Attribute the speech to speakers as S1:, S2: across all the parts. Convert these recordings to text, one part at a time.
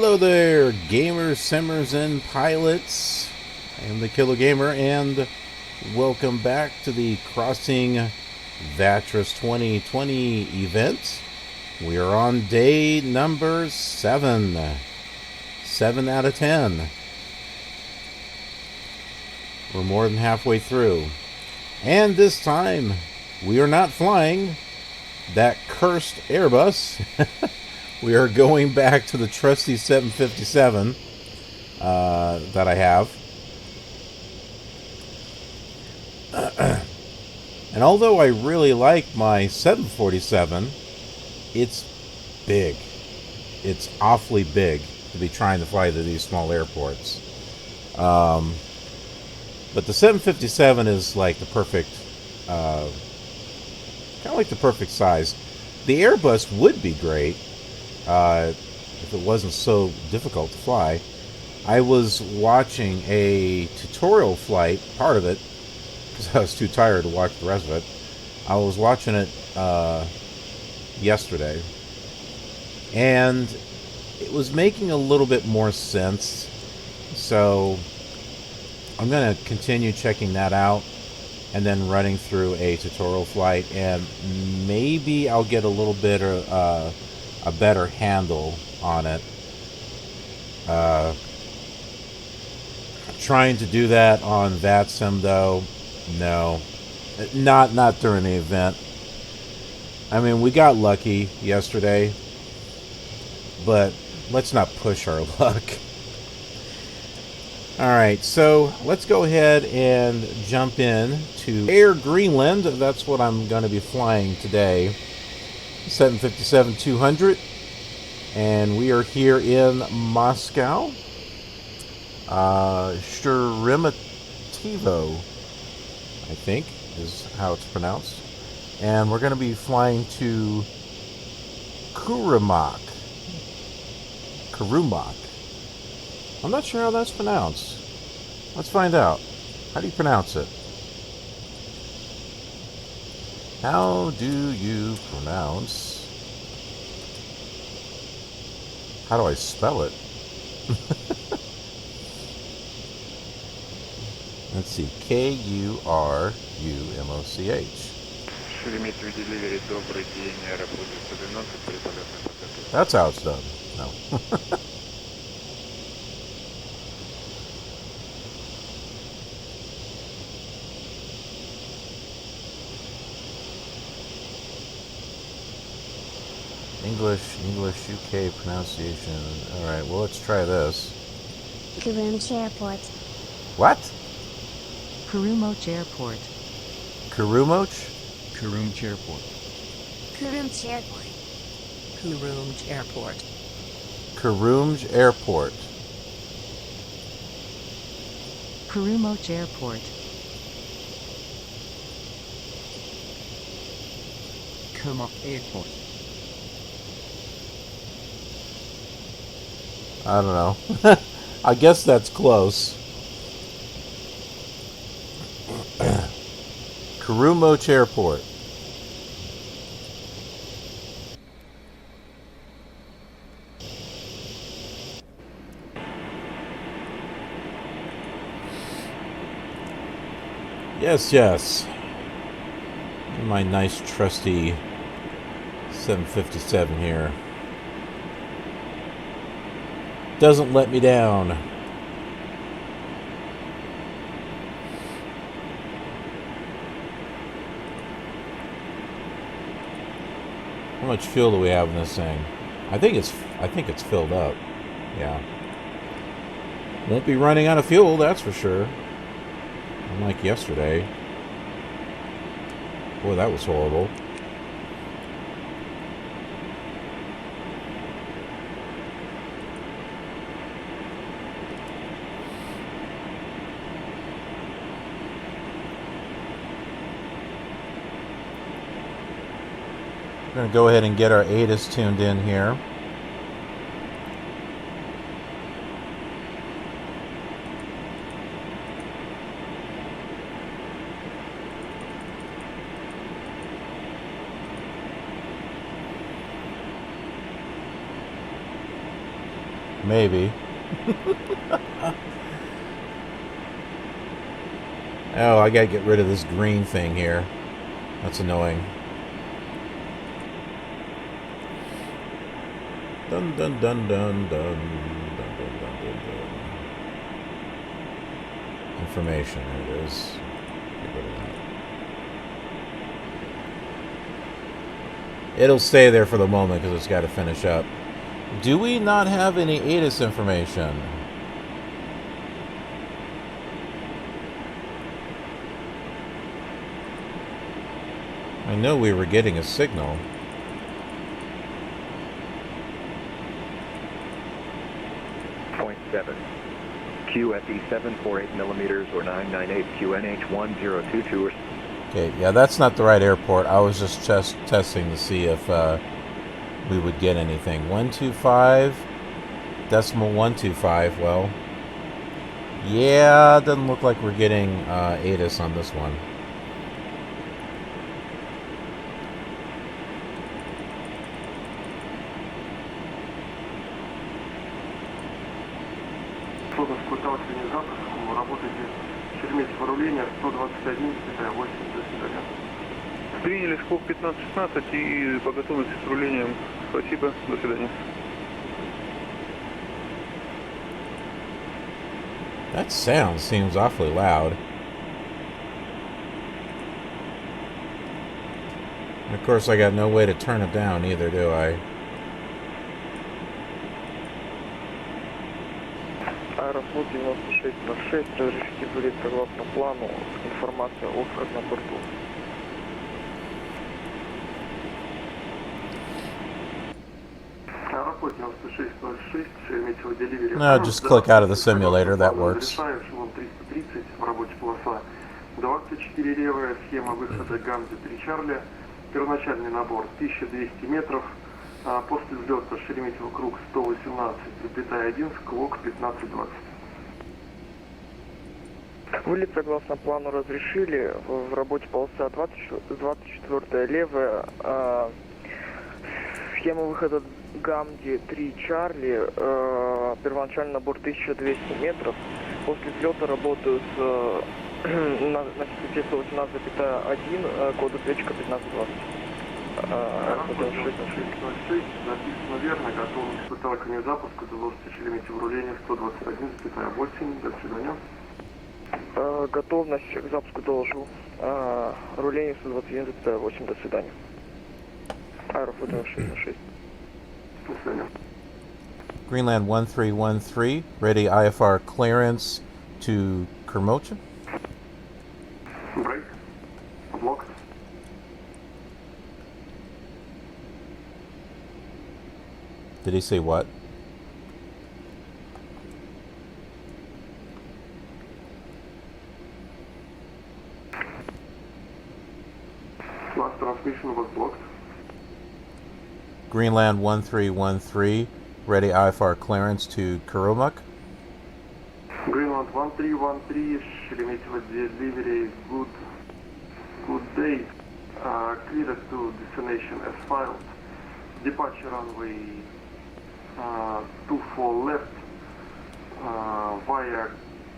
S1: Hello there, gamers, simmers, and pilots. I am the Killer Gamer, and welcome back to the Crossing VATRUS 2020 event. We are on day number 7. 7 out of 10. We're more than halfway through. And this time, we are not flying that cursed Airbus. We are going back to the trusty 757 that I have. And although I really like my 747, it's big. It's awfully big to be trying to fly to these small airports. But the 757 is like the perfect, kind of like the perfect size. The Airbus would be great if it wasn't so difficult to fly. I was watching a tutorial flight, part of it, because I was too tired to watch the rest of it. I was watching it yesterday, and it was making a little bit more sense, so I'm going to continue checking that out and then running through a tutorial flight, and maybe I'll get a little bit of a better handle on it. Trying to do that on VATSIM, though, no, not during the event. I mean, we got lucky yesterday, but let's not push our luck. Alright, so let's go ahead and jump in to Air Greenland. That's what I'm going to be flying today. 757-200. And we are here in Moscow. Sheremetyevo, I think, is how it's pronounced. And we're going to be flying to Kurumak. I'm not sure how that's pronounced. Let's find out. How do you pronounce it? How do you pronounce... How do I spell it? Let's see. Kurumoch. That's how it's done. No. English, UK pronunciation. Alright, well, let's try this.
S2: Kurumoch Airport.
S1: What?
S3: Kurumoch Airport.
S1: Kurumoch?
S4: Kurumoch Airport.
S2: Kurumoch Airport.
S3: Kurumoch Airport.
S1: Kurumoch Airport.
S3: Kurumoch Airport.
S4: Kurumoch Airport.
S1: I don't know. I guess that's close. Kurumoch Airport. Yes. My nice trusty 757 here. Doesn't let me down. How much fuel do we have in this thing? I think it's filled up. Yeah. Won't be running out of fuel, that's for sure. Unlike yesterday. Boy, that was horrible. We're going to go ahead and get our ATIS tuned in here. Maybe. Oh, I gotta get rid of this green thing here. That's annoying. Dun dun dun dun dun dun dun dun dun dun. Information, there it is. Get rid of that. It'll stay there for the moment because it's got to finish up. Do we not have any ATIS information? I know we were getting a signal.
S5: .7 QFE 748 millimeters or 998 QNH1022.
S1: Okay, yeah, that's not the right airport. I was just testing to see if we would get anything. 125.125. Well, yeah, doesn't look like we're getting ATIS on this one.
S5: Приняли скоб 15-16 и по готовности с рулением. Спасибо, до свидания.
S1: That sound seems awfully loud. And of course, I got no way to turn it down either, do I?
S6: Аэрофлот 9606, разрешите вылет согласно плану, информация о на борту. Аэрофлот 9606, Шереметьево Delivery.
S1: No, just click out of the simulator, that works.
S6: Эшелон 330, рабочая полоса 24 левая, схема выхода Гамди 3 Чарли, первоначальный набор 1200 метров, после взлета Шереметьево круг 118,1, склок 1520. Вылет согласно плану разрешили, в работе полоса 24 левая, схема выхода Гамди 3 Чарли, первоначальный набор 1200 метров, после взлета работаю с на частоте 118,1, код ответчика 1520. 606, записано верно, готовность к выталкиванию запуска, доложите Шереметьево руление 121,8, до свидания. Готовность к запуску доложу, руление 121,8, до свидания. Аэрофлот 606. До свидания.
S1: Greenland 1313, ready IFR clearance to Kermocha.
S6: Break. Blocked.
S1: Did he say what?
S6: Last transmission was blocked.
S1: Greenland 1313, ready IFR clearance to Kurumuk.
S6: Greenland 1313, Шереметьево Delivery, good day. Cleared to destination as filed. Departure runway 24 left via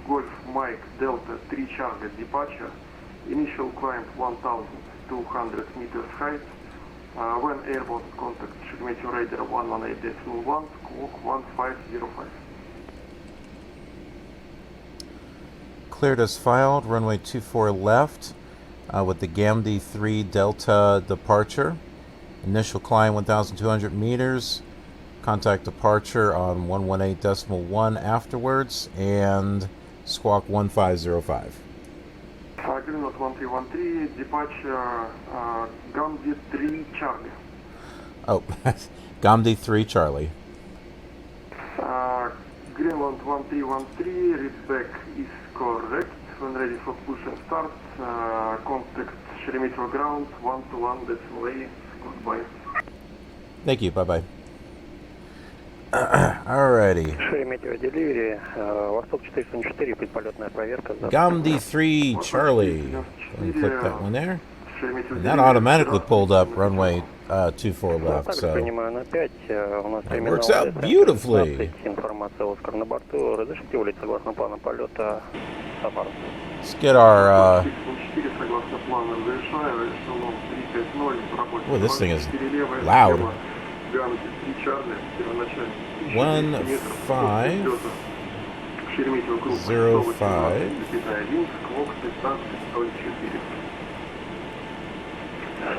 S6: Golf Mike Delta 3 Charlie departure. Initial climb 1,200 meters height. When airborne contact Shepmetio Radar 118.1, squawk 1505.
S1: Cleared as filed, runway 24 left with the Gamdi 3 Delta departure. Initial climb 1,200 meters. Contact departure on 118.1 afterwards, and squawk 1505.
S6: Greenland 1313, departure Gamdi 3 Charlie.
S1: Oh, Gamdi 3 Charlie.
S6: Greenland 1313, readback is correct. When ready for push and start, contact Sheremetyevo ground 121.8. Goodbye.
S1: Thank you, bye-bye. Alrighty.
S6: Шереметьево Delivery, Восток 404, предполетная проверка.
S1: Gamdi 3 Charlie. Click that one there. And that automatically pulled up runway 24 left, so
S7: Принимаю на 5, у нас
S1: it works out beautifully.
S7: Информация о Оскар на борту. Разрешите улететь согласно плану полета Самара.
S1: Let's get our,
S6: 4 согласно плану разрешаю, эшелон 350, рабочий.
S1: boy, this thing is
S6: 4 левая,
S1: loud.
S6: схема, Гамзи 3 Чарли, первоначально
S1: 1,
S6: 1200 метров,
S1: 5,
S6: взлета. Шереметьево круг
S1: 0, 5.
S6: 118,1, сквок 15,04.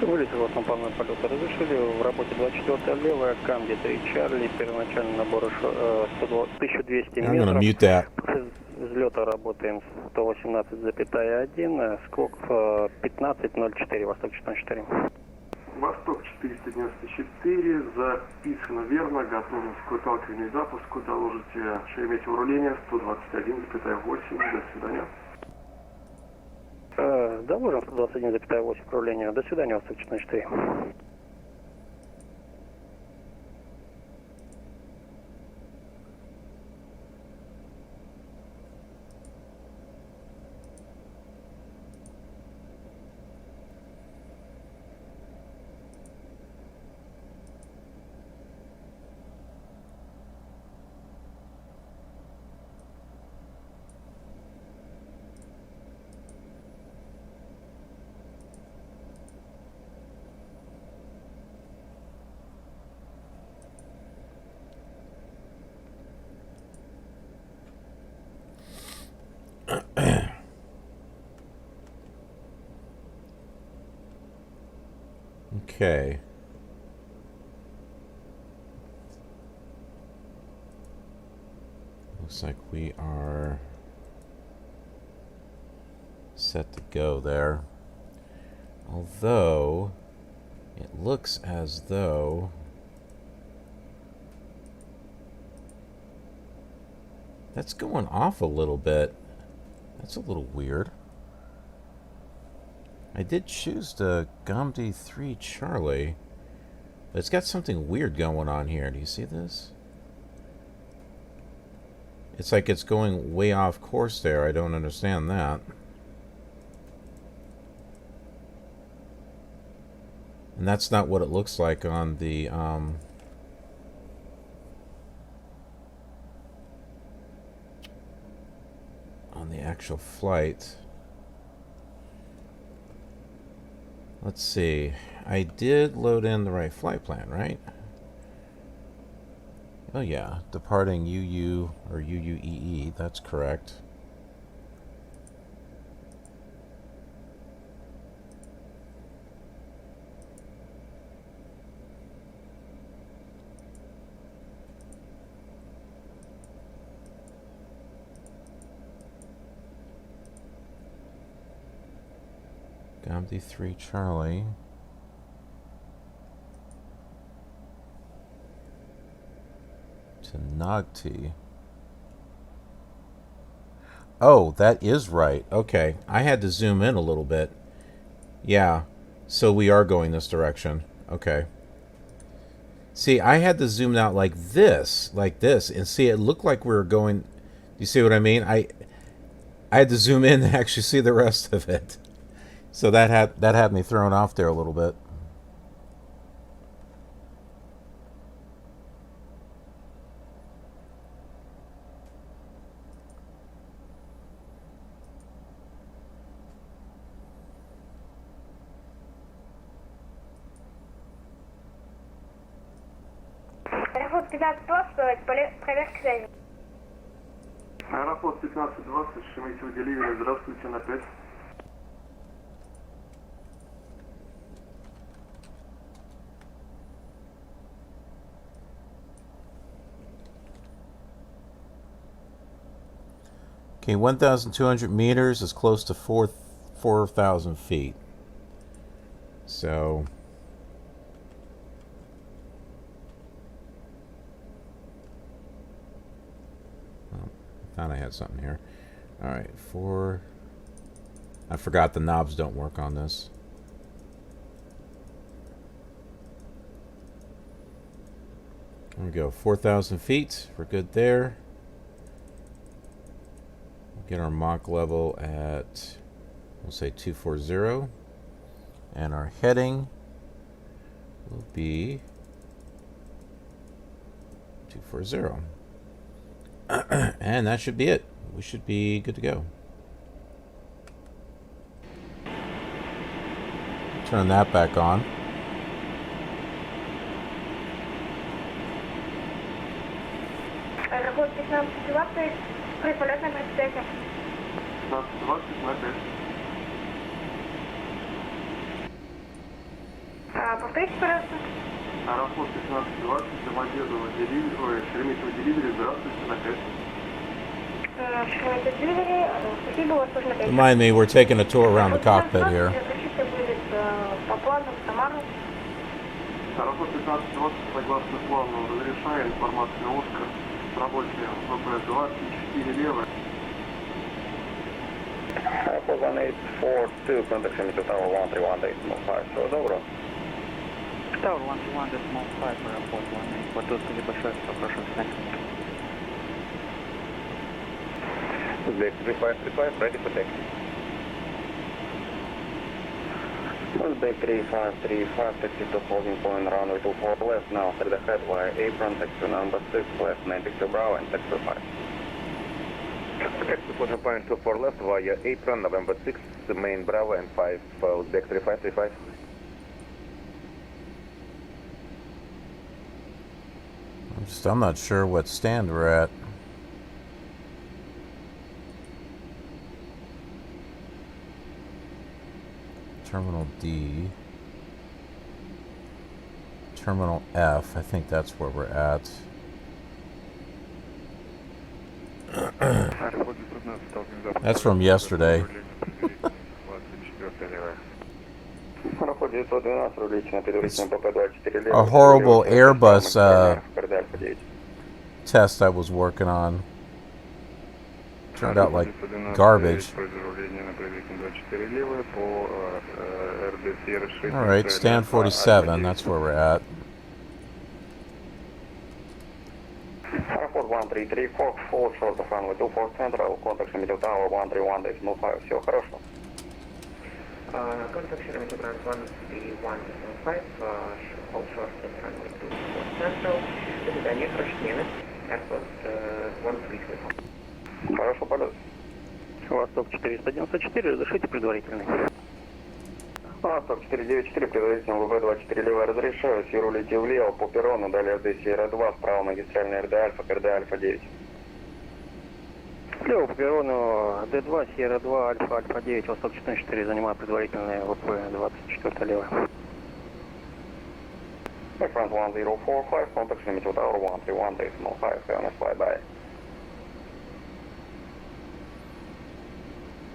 S7: Вылет согласно плану полета разрешили. В работе 24 левая, Камди 3 Чарли, первоначальный набор 1200
S1: I'm gonna
S7: метров.
S1: mute that.
S7: После взлета работаем 118,1, сквок 15,04, восток 404.
S6: Восток 494, записано верно, готовность к выталкиванию и запуску, доложите Шереметьево руление 121,8, до свидания.
S7: Доложим 121,8 управления. До свидания, восток 404.
S1: Okay. Looks like we are set to go there. Although, it looks as though that's going off a little bit. That's a little weird. I did choose the Gomdi 3 Charlie, but it's got something weird going on here. Do you see this? It's like it's going way off course there. I don't understand that. And that's not what it looks like on the on the actual flight. Let's see. I did load in the right flight plan, right? Oh yeah, departing UU or UUEE, that's correct. Gomdi 3 Charlie. To Nagti. Oh, that is right. Okay. I had to zoom in a little bit. Yeah. So we are going this direction. Okay. See, I had to zoom out like this, and see, it looked like we were going. Do you see what I mean? I had to zoom in to actually see the rest of it. So that had me thrown off there a little bit.
S2: Аэрофлот 1520, проверка связи.
S6: Аэрофлот 1520, Шереметьево Деливери, здравствуйте, на 5.
S1: Okay, 1,200 meters is close to 4,000 feet. So, oh, I thought I had something here. All right, I forgot the knobs don't work on this. There we go, 4,000 feet. We're good there. Get our Mach level at, we'll say 240. And our heading will be 240. And that should be it. We should be good to go. Turn that back on.
S2: Аэропорт 1520, приполет на 35.
S6: 15-20 на 5.
S2: Повторите, пожалуйста.
S6: Аэропорт 15-20, Домодедово, Шереметьево, Деливери, здравствуйте, на 5.
S2: Шереметьево, Деливери, спасибо, у вас тоже на 5.
S1: Remind me, we're taking a tour around the cockpit here.
S2: Разрешите вылет по плану в Самару.
S6: Аэропорт 15-20, согласно плану, разрешаю информацию Оскар, рабочая ВП-2, P3D лево.
S7: Airport 1842, contact to Tower 131.5, so добро.
S8: Tower 131.5, Airport 1842, либо 6, прошу встать.
S7: Uzbek 3535, ready for taxi. Uzbek 3535, taxi to holding point runway 24 left, now straight ahead via apron, taxi number 6 left, 92 Bravo and taxi 5.
S9: Taxi holding point 24 left via apron, November 6, the main Bravo and 5, Uzbek 3535.
S1: I'm not sure what stand we're at. Terminal D. Terminal F. I think that's where we're at. That's from yesterday. A horrible Airbus test I was working on turned out like garbage. Alright, stand 47, that's where we're at.
S7: Airport 1334, full short of runway 24 Central, contact Middle Tower 131.5, все хорошо.
S10: Contact Sheraton Grand 131.5, hold short of runway 24 Central, до свидания, хорошей смены, Airport 1334.
S7: Хорошо, полет.
S8: Восток 494, разрешите предварительный.
S7: Восток 494, предварительно ВВ-24 лево разрешаю, Сиру лети влево по перрону, далее РД Сьерра 2, справа магистральная РД Альфа, РД Альфа 9.
S8: Лево по перрону Д2, Сьерра 2, Альфа, Альфа 9, Восток 404, занимаю предварительное ВП-24 лево.
S7: Front 1045, contact Middle Tower 131.5, have a nice flyby.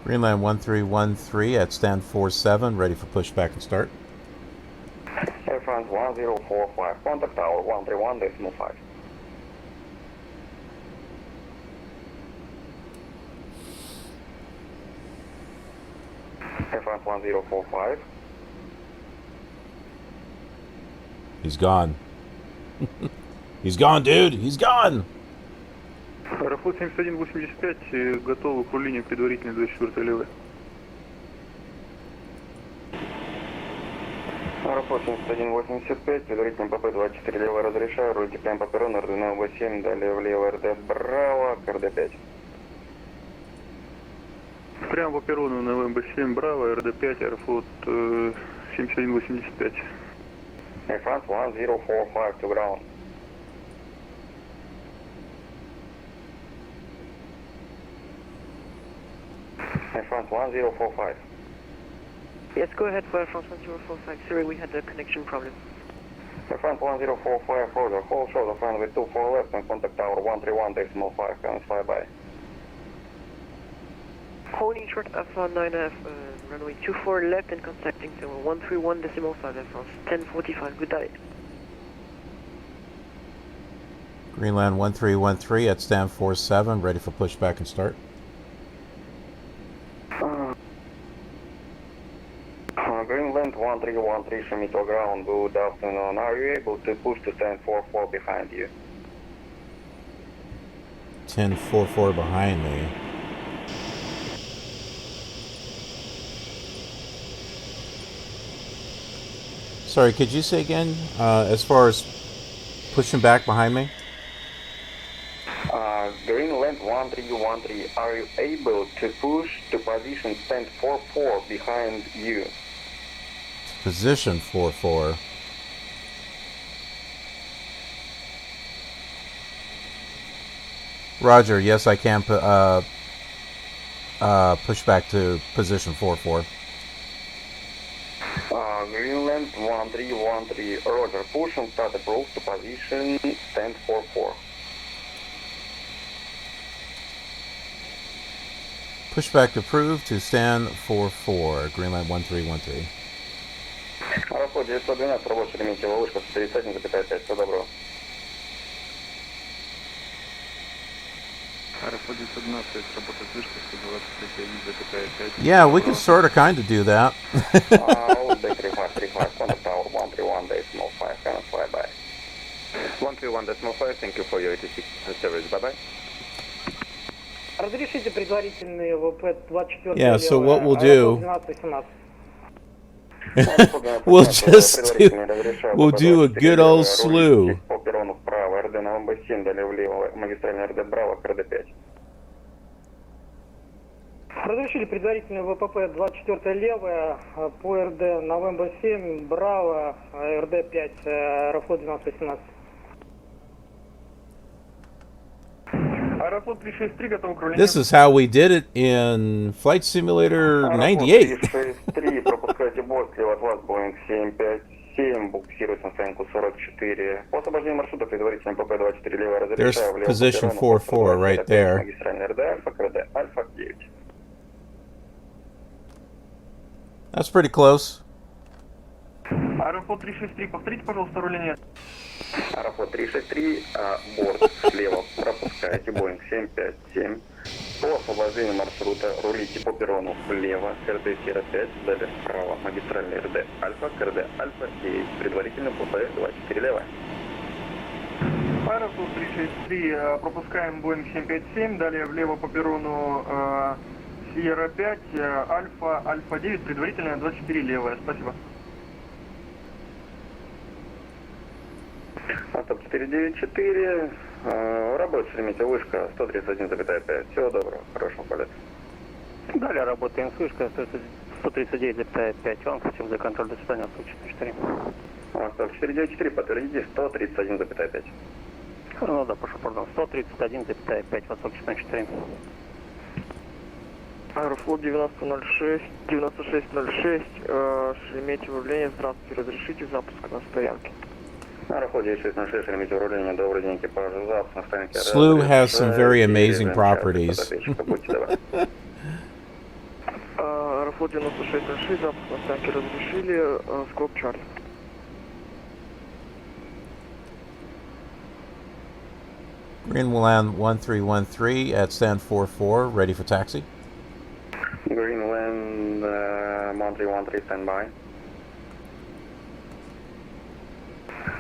S1: Greenland 1313 at stand 47, ready for pushback and start.
S7: Air France 1045, contact Tower 131.5. Air France 1045.
S1: He's gone. He's gone, dude. He's gone.
S5: Аэрофлот 7185, готовы к управлению предварительной 24 левой.
S7: Аэрофлот 7185, предварительно ПП-24 лево разрешаю, руйте прямо по перрону, РД Нового 7, далее влево РД Браво, к РД 5.
S5: Прямо по перрону Новембер 7, Браво, РД 5, Аэрофлот 7185.
S7: Air France 1045 to ground. Air France 1045.
S10: Yes, go ahead for Air France 1045. Sorry, we had a connection problem.
S7: Air France 1045, further, hold short of runway 24 left and contact tower 131.5, and flyby.
S10: Holding short of 9F, runway 24 left and contacting tower 131.5, Air France 1045. Good day.
S1: Greenland 1313 at stand 47, ready for pushback and start.
S7: Greenland 1313, Shemito ground, good afternoon. Are you able to push to stand 44 behind you?
S1: 1044 behind me. Sorry, could you say again, as far as pushing back behind me?
S7: Greenland 1313, are you able to push to position stand 44 behind you?
S1: Position 44. Roger, yes, I can push back to position 44.
S7: Greenland 1313, Roger, push and start approach to position stand 44.
S1: Pushback approved to stand 44, Greenland 1313.
S7: Аэрофлот 912, рабочий Шереметьево, вышка 131,5, всего доброго.
S5: Аэрофлот 912, работает вышка 123,5.
S1: Yeah, we can sort of kind of do that.
S7: Orbx 3535, contact tower 131.5, cannot fly by.
S9: 131.5, thank you for your 86 service, bye-bye.
S8: Разрешите предварительный ВП-24.
S1: Yeah, so what we'll do, we'll do a good old slew.
S8: Разрешили предварительный ВПП-24 левая по РД Новембер 7, Браво, РД 5, Аэрофлот 1218.
S5: Аэрофлот 363, готов к управлению.
S1: This is how we did it in Flight Simulator 98.
S7: 363, пропускайте борт, слева от вас, Boeing 757, буксируется на стоянку 44. По освобождению маршрута предварительно ПП-24 левая разрешаю.
S1: There's position 44 right there.
S7: Магистральный РД Альфа, КРД Альфа 9.
S1: That's pretty close.
S5: Аэрофлот 363, повторите, пожалуйста, руление.
S7: Аэрофлот 363, борт слева пропускаете, Boeing 757. По освобождению маршрута рулите по перрону влево, РД Сера 5, далее вправо, магистральный РД Альфа, КРД Альфа 9, предварительно ПП-24 левая.
S5: Аэрофлот 363, пропускаем Boeing 757, далее влево по перрону Сьерра 5, Альфа, Альфа 9, предварительно 24 левая, спасибо.
S7: Антоп 494, рабочий Шереметьево, вышка 131,5. Всего доброго, хорошего полета.
S8: Далее работаем с вышкой 139,5. Вам хотим за контроль, до свидания, Антоп 494.
S7: Антоп 494, подтвердите 131,5.
S8: Ну да, прошу, пардон, 131,5, Восток 404.
S11: Аэрофлот 9006, 9606, Шереметьево управление, здравствуйте, разрешите запуск на стоянке.
S7: Аэрофлот 9606, Шереметьево управление, добрый день, экипажу, запуск на стоянке.
S1: SLU has some very amazing properties.
S11: Аэрофлот 9606, запуск на стоянке разрешили, скоп Чарли.
S1: Greenland 1313 at stand 44, ready for taxi.
S7: Greenland 1313, stand by.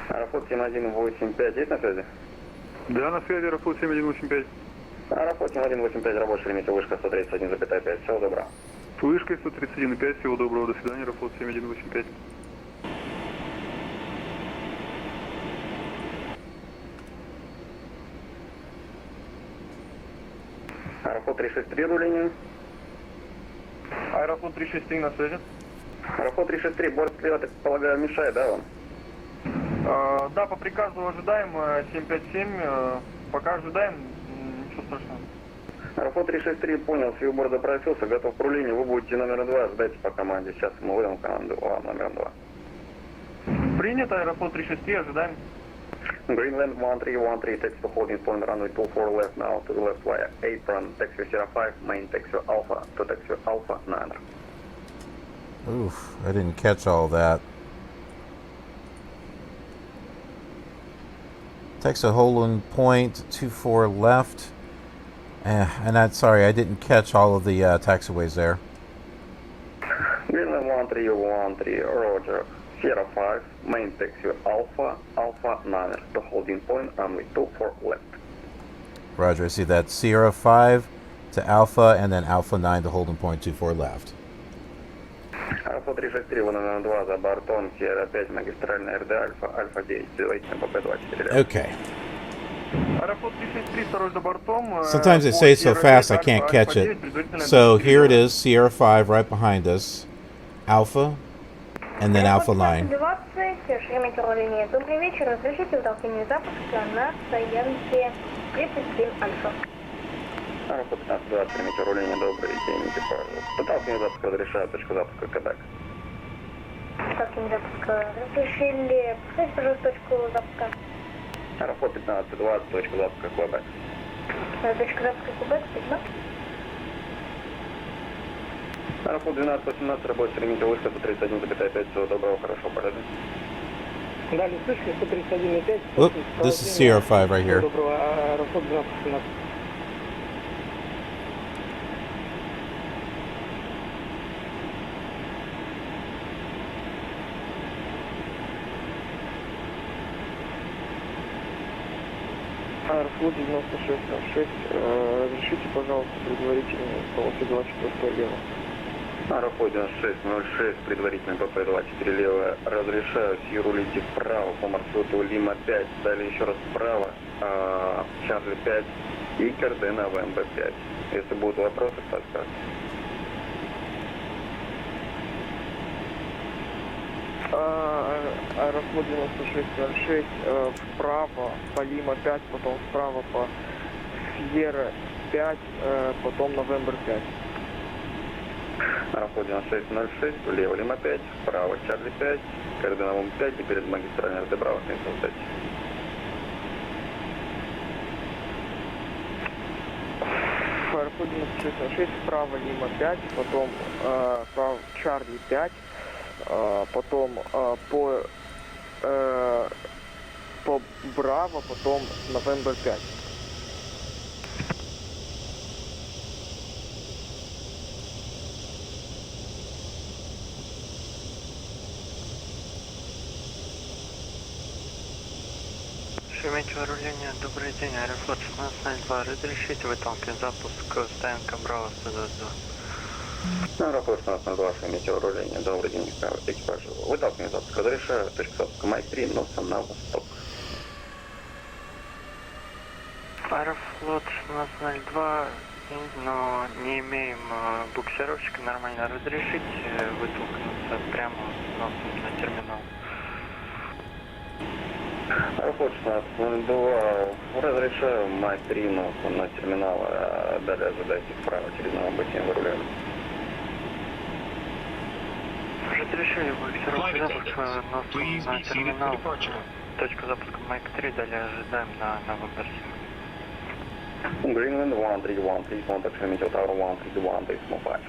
S7: Аэрофлот 7185, есть на связи?
S5: Да, на связи, Аэрофлот 7185.
S7: Аэрофлот 7185, рабочий Шереметьево, вышка 131,5. Всего добра.
S5: С вышкой 131,5, всего доброго, до свидания, Аэрофлот 7185.
S7: Аэрофлот 363, руление.
S5: Аэрофлот 363 на связи.
S7: Аэрофлот 363, борт слева, так полагаю, мешает, да, вам?
S5: Да, по приказу ожидаем 757, пока ожидаем, ничего страшного.
S7: Аэрофлот 363, понял, свой борт запросился, готов к управлению, вы будете номер 2, ждайте по команде, сейчас мы выдаем команду номер 2.
S5: Принято, Аэрофлот 363, ожидаем.
S7: Greenland 1313, taxi to holding point runway 24 left now, to the left via apron, taxi 05, main taxi Alpha, to taxi Alpha 9.
S1: Oof, I didn't catch all that. Taxi holding point 24 left. And that's sorry, I didn't catch all of the taxiways there.
S7: Greenland 1313, Roger. Sierra 5, main taxi Alpha, Alpha 9, to holding point runway 24 left.
S1: Roger, I see that. Sierra 5 to Alpha, and then Alpha 9 to holding point 24 left.
S7: Альфа 363, вон 2 за бортом, Сьерра 5, магистральная РД, Альфа 9, предварительно по П24.
S1: Okay.
S5: Аэрофлот 363, второй за бортом.
S1: Sometimes they say so fast I can't catch it. So here it is, Sierra 5 right behind us. Alpha, and then Alpha 9.
S2: 20, шереметьево-линия. Добрый вечер, разрешите втолкнение запуска на стоянке 37 Альфа.
S7: Аэрофлот 1520, шереметьево-линия, добрый день, экипаж. Потолкнение запуска разрешаю, точку запуска Кадак.
S2: Втолкнение запуска разрешили. Повторите, пожалуйста, точку запуска.
S7: Аэрофлот 1520, точка запуска Квебек.
S2: Точка запуска Кубек, спасибо.
S7: Аэрофлот 1218, рабочий шереметьево, выход 131,5, всего доброго, хорошо, полета.
S8: Далее слышали, 131,5.
S1: Oop, this is Sierra 5 right here.
S8: Доброго, Аэрофлот 1218. Аэрофлот 9606, разрешите, пожалуйста, предварительно полосы 24 лево.
S7: Аэрофлот 9606, предварительно ПП-24 лево, разрешаю Сьерру лететь вправо по маршруту Лима 5, далее еще раз вправо, Чарли 5 и координа ВМБ 5. Если будут вопросы, подскажите.
S11: Аэрофлот 9606, вправо по Лима 5, потом вправо по Сьерра 5, потом Новембр 5.
S7: Аэрофлот 9606, влево Лима 5, вправо Чарли 5, координа ВМБ 5 и перед магистральной РД Браво 75.
S11: Аэрофлот 9606, вправо Лима 5, потом вправо Чарли 5, потом по Браво, потом Новембр 5.
S8: Шереметьево-руление, добрый день, Аэрофлот 1602, разрешите выталкивать запуск стоянка Браво 122.
S7: Аэрофлот 1602, шереметьево-руление, добрый день, экипаж. Выталкивание запуска разрешаю, точка запуска Майк 3, носом на восток.
S8: Аэрофлот 1602, но не имеем буксировщика, нормально разрешите вытолкнуться прямо носом на терминал.
S7: Аэрофлот 1602, разрешаю Майк 3, носом на терминал, а далее ожидайте вправо через Новомбатин выруляем.
S8: Разрешили буксировку запуска носом на терминал. Точка запуска Майк 3, далее ожидаем на Новембр 7.
S7: Greenland 1313, contact Шереметьево Tower 131.5.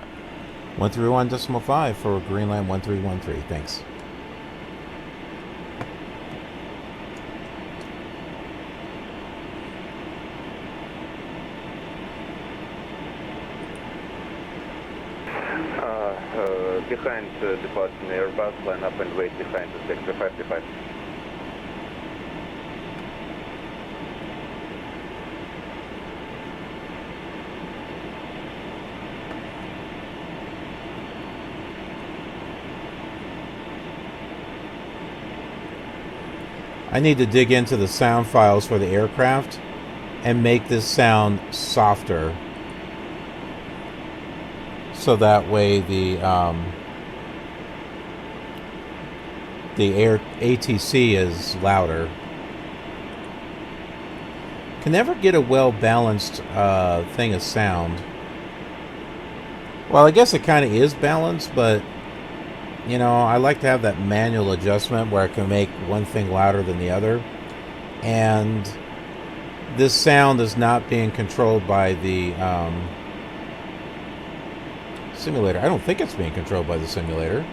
S1: 131.5 for Greenland 1313. Thanks.
S9: Behind departing Airbus, line up and wait behind the sector 55.
S1: I need to dig into the sound files for the aircraft and make this sound softer, so that way the air ATC is louder. Can never get a well balanced thing of sound. Well, I guess it kind of is balanced, but you know, I like to have that manual adjustment where I can make one thing louder than the other. And this sound is not being controlled by the simulator. I don't think it's being controlled by the simulator.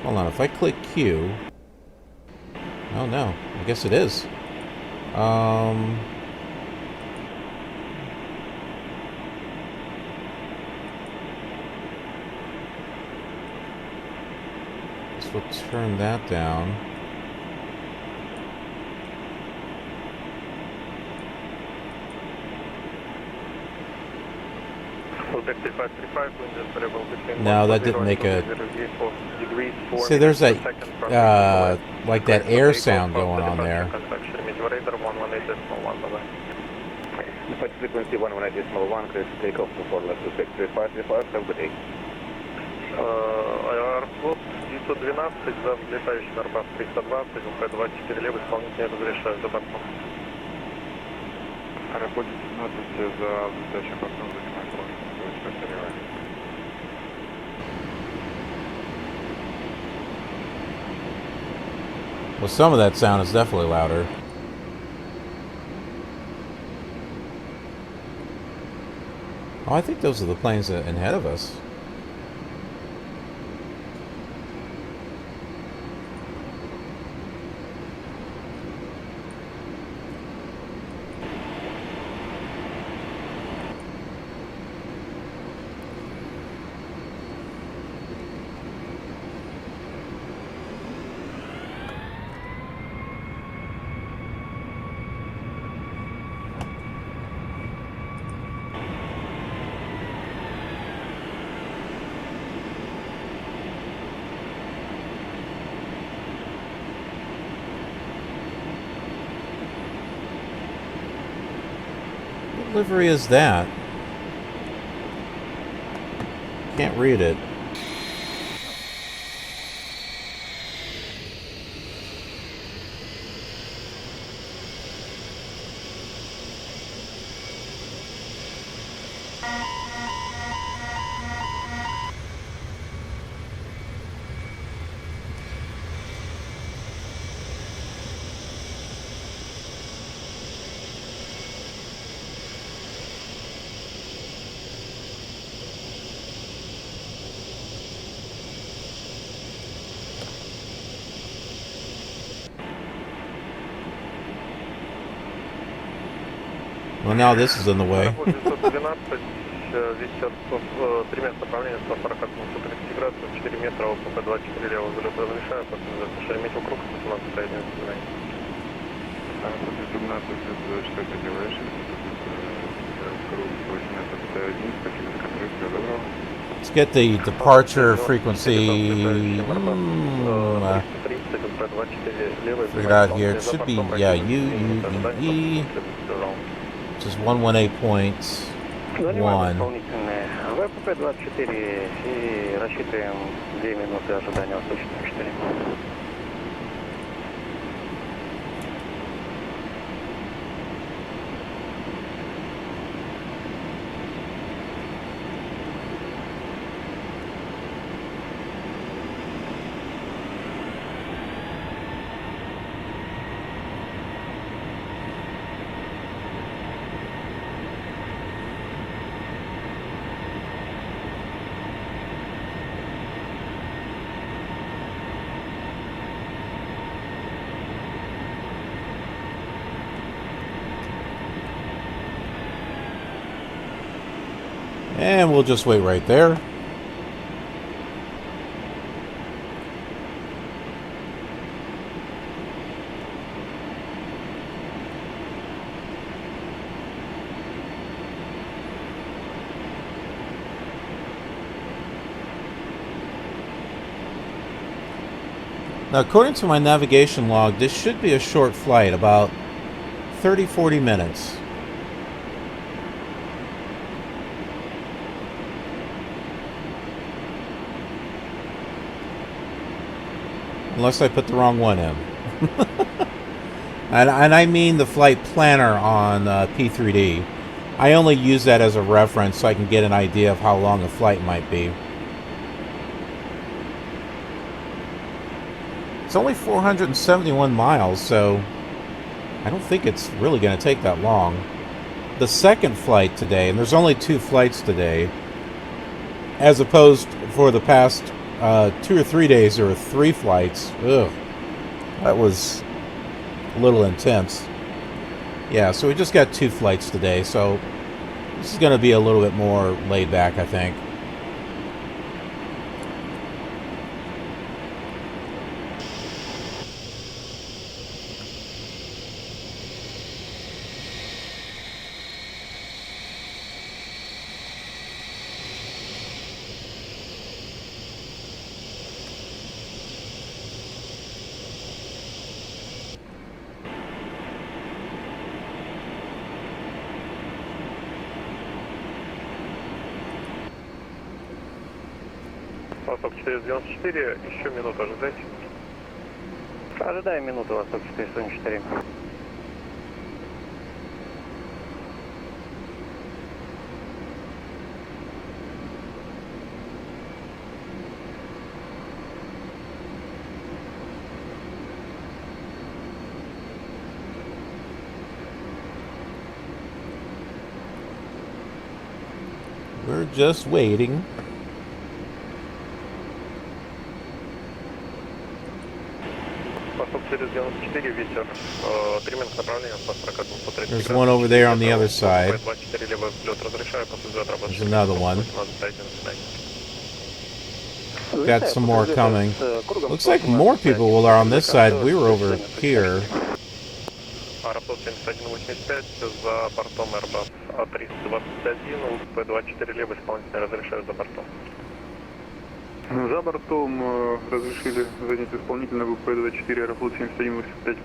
S1: Hold on, if I click Q... Oh no, I guess it is. We'll turn that down. No, that didn't make a... See, there's that, like that air sound going on there.
S9: Dispatch frequency 118.1, clear to take off before left to take 3535, have a good day.
S5: Аэрофлот 912 за взлетающий на Арбат 320, УП-24 левый, исполнитель разрешает за бортом.
S12: Аэрофлот 19 за взлетающим бортом занимает бронь, повторяю.
S1: Well, some of that sound is definitely louder. Oh, I think those are the planes ahead of us. What livery is that? Can't read it. Well, now this is in the way. Let's get the departure frequency figured out here. It should be, yeah, UUEE, which is 118.1.
S7: ВП-24 и рассчитываем 2 минуты ожидания восточного 4.
S1: And we'll just wait right there. Now, according to my navigation log, this should be a short flight, about 30-40 minutes. Unless I put the wrong one in. and I mean the flight planner on P3D. I only use that as a reference so I can get an idea of how long a flight might be. It's only 471 miles, so I don't think it's really going to take that long. The second flight today, and there's only 2 flights today, as opposed for the past 2 or 3 days, there were 3 flights. Ugh. That was a little intense. Yeah, so we just got 2 flights today, so this is going to be a little bit more laid back, I think.
S9: Восток 494, еще минуту ожидайте.
S8: Ожидаем минуту, Восток 474.
S1: We're just waiting.
S9: Восток 494, ветер. Переменка направления по 40-230.
S1: There's one over there on the other side.
S9: 24 левый взлет разрешаю, после взлета
S1: There's another one.
S9: 18
S1: Got some more coming. Looks like more people are on this side. We were over here.
S9: Аэрофлот 7185 за бортом Airbus A321, P24 левый исполнительный разрешаю за бортом.
S12: За бортом разрешили занять исполнительного P24 Аэрофлот 7185.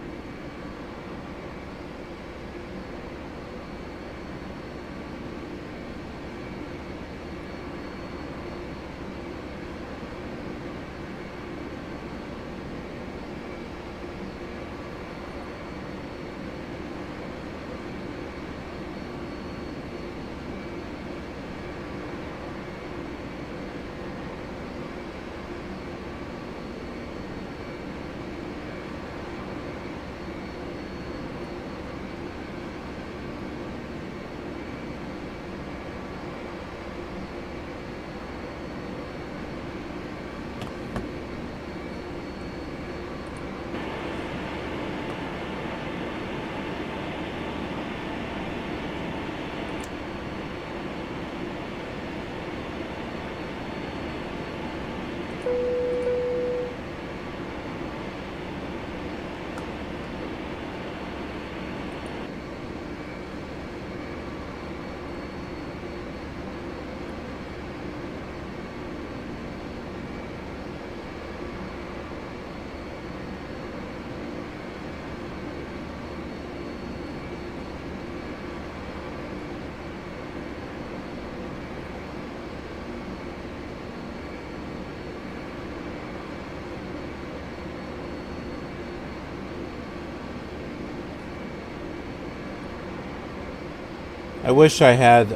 S1: I wish I had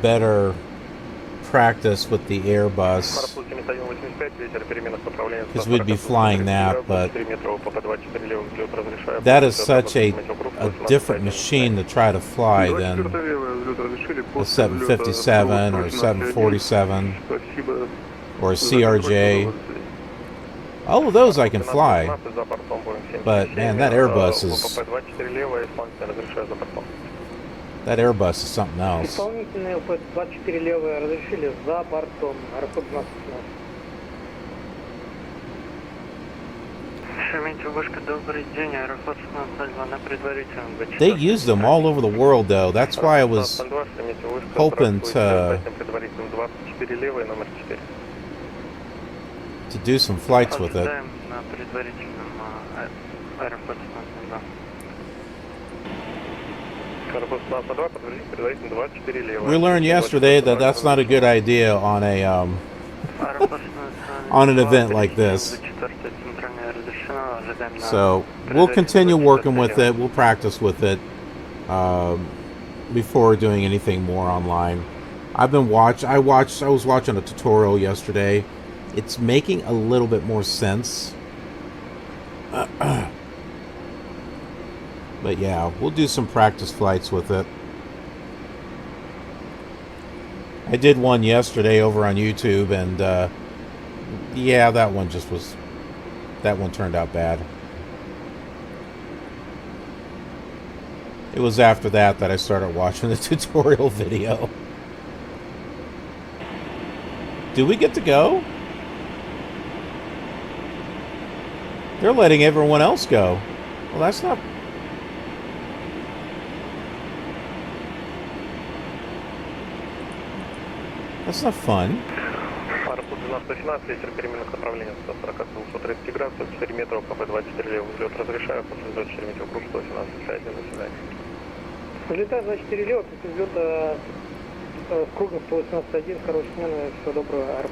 S1: better practice with the Airbus, because we'd be flying that, but that is such a different machine to try to fly than a 757 or 747 or a CRJ. All of those I can fly, but man, that Airbus is something else.
S11: Исполнительные P24 левые разрешили за бортом Аэрофлот 12.
S1: They use them all over the world, though. That's why I was hoping to do some flights with it. We learned yesterday that that's not a good idea on a on an event like this. So we'll continue working with it. We'll practice with it before doing anything more online. I was watching a tutorial yesterday. It's making a little bit more sense. But yeah, we'll do some practice flights with it. I did one yesterday over on YouTube, and yeah, that one turned out bad. It was after that I started watching the tutorial video. Do we get to go? They're letting everyone else go. Well, that's not... That's not fun.
S9: Аэрофлот 1218, ветер переменных направлений 140-230 градусов, 4 метра, КП-24 левый взлет разрешаю, после взлета 4 метра, круг 117, 5, до свидания.
S11: Взлетаю 24 лево, после взлета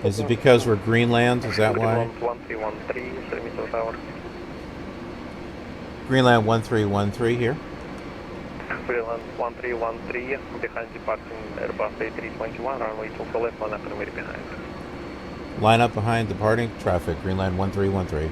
S1: Is it because we're Greenland? Is that why?
S9: 1313, perimeter tower.
S1: Greenland 1313 here.
S9: Greenland 1313, behind departing Airbus A321, runway 2 left, line up and immediately behind.
S1: Line up behind departing traffic, Greenland 1313.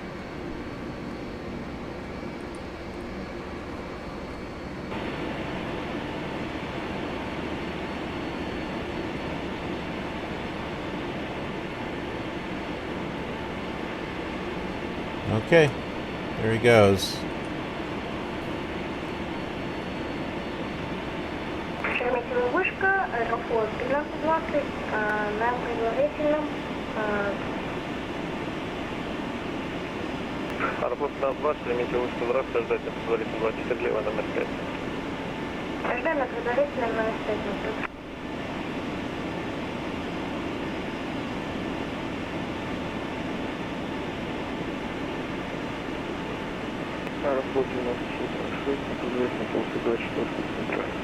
S1: Okay, there he goes.
S2: Шереметьево вышка, аэрофлот 1320, на предварительном.
S9: Аэрофлот 1520, Шереметьево вышка, здравствуйте, ждайте предварительно 24 лево, номер 5.
S2: Ждем на предварительном номер 5.
S11: Аэрофлот 9606, предварительно полосы 24 центральный.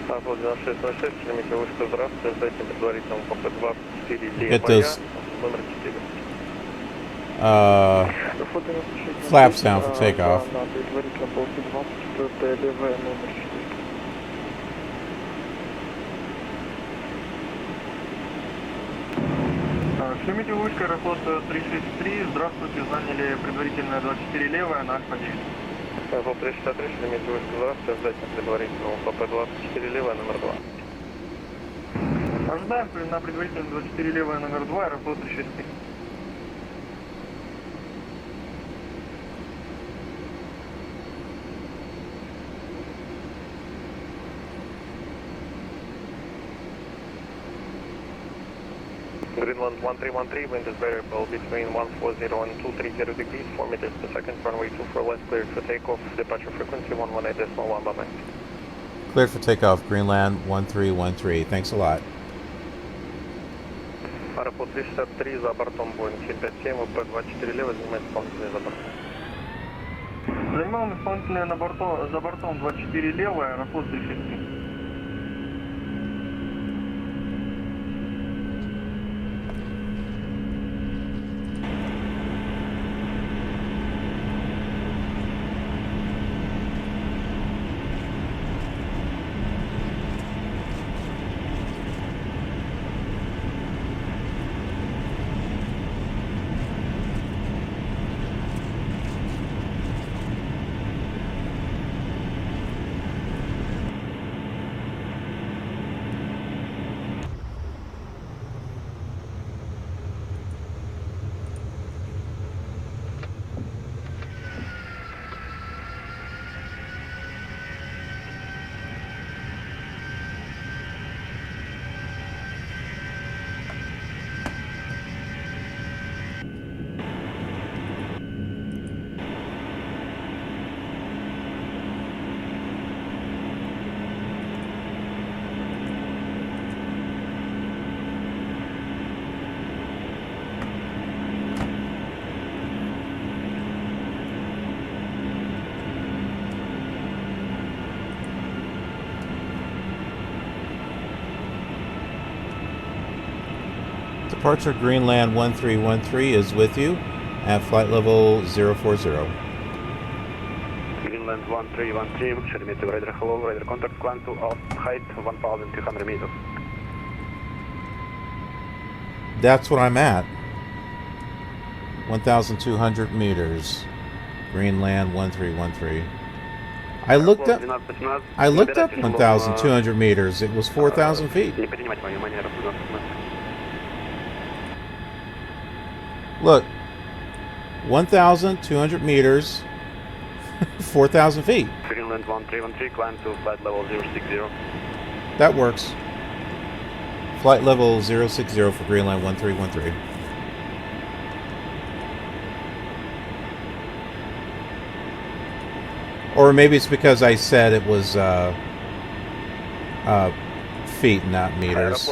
S9: Аэрофлот 9606, Шереметьево вышка, здравствуйте, ждайте предварительного КП 24 лево,
S1: Get those
S9: номер 4.
S1: Flaps down for takeoff.
S11: На предварительном полосе 24 левая, номер 4.
S5: Шереметьево вышка, аэрофлот 363, здравствуйте, заняли предварительное 24 левое на Альфа 9.
S9: Аэрофлот 363, Шереметьево вышка, здравствуйте, ждайте предварительного КП 24 левое, номер 2.
S5: Ожидаем на предварительном 24 левое номер 2, аэрофлот 363.
S9: Greenland 1313, wind is variable between 140 and 230 degrees, 4 meters per second, runway 24 left, cleared for takeoff, departure frequency 118.1 by mile.
S1: Cleared for takeoff, Greenland 1313. Thanks a lot.
S9: Аэрофлот 363, за бортом Boeing 757, ВП-24 лево, занимает исполнительный за бортом.
S5: Занимаем исполнительное за бортом 24 левое, аэрофлот 363.
S1: Departure Greenland 1313 is with you at flight level 040.
S7: Greenland 1313, Sheremetyevo radar hello, radar contact, climb to height 1,200 meters.
S1: That's what I'm at. 1,200 meters. Greenland 1313. I looked up 1,200 meters. It was 4,000 feet. Look, 1,200 meters, 4,000 feet.
S7: Greenland 1313, climb to flight level 060.
S1: That works. Flight level 060 for Greenland 1313. Or maybe it's because I said it was feet, not meters.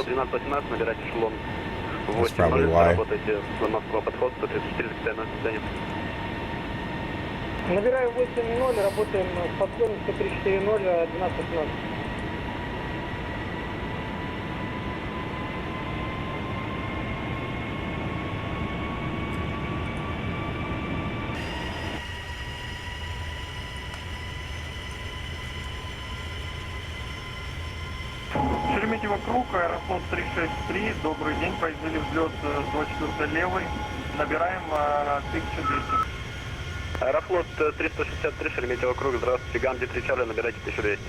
S1: That's probably why.
S11: Набираю 8.0, работаем с подсклонностью 340, 12.0.
S5: Шримите вокруг, Аэрофлот 363, добрый день, произвели взлет 24 левый, набираем 1200.
S7: Аэрофлот 363, Шереметьево круг, здравствуйте, Гамди 3 Чарли, набирайте 1200.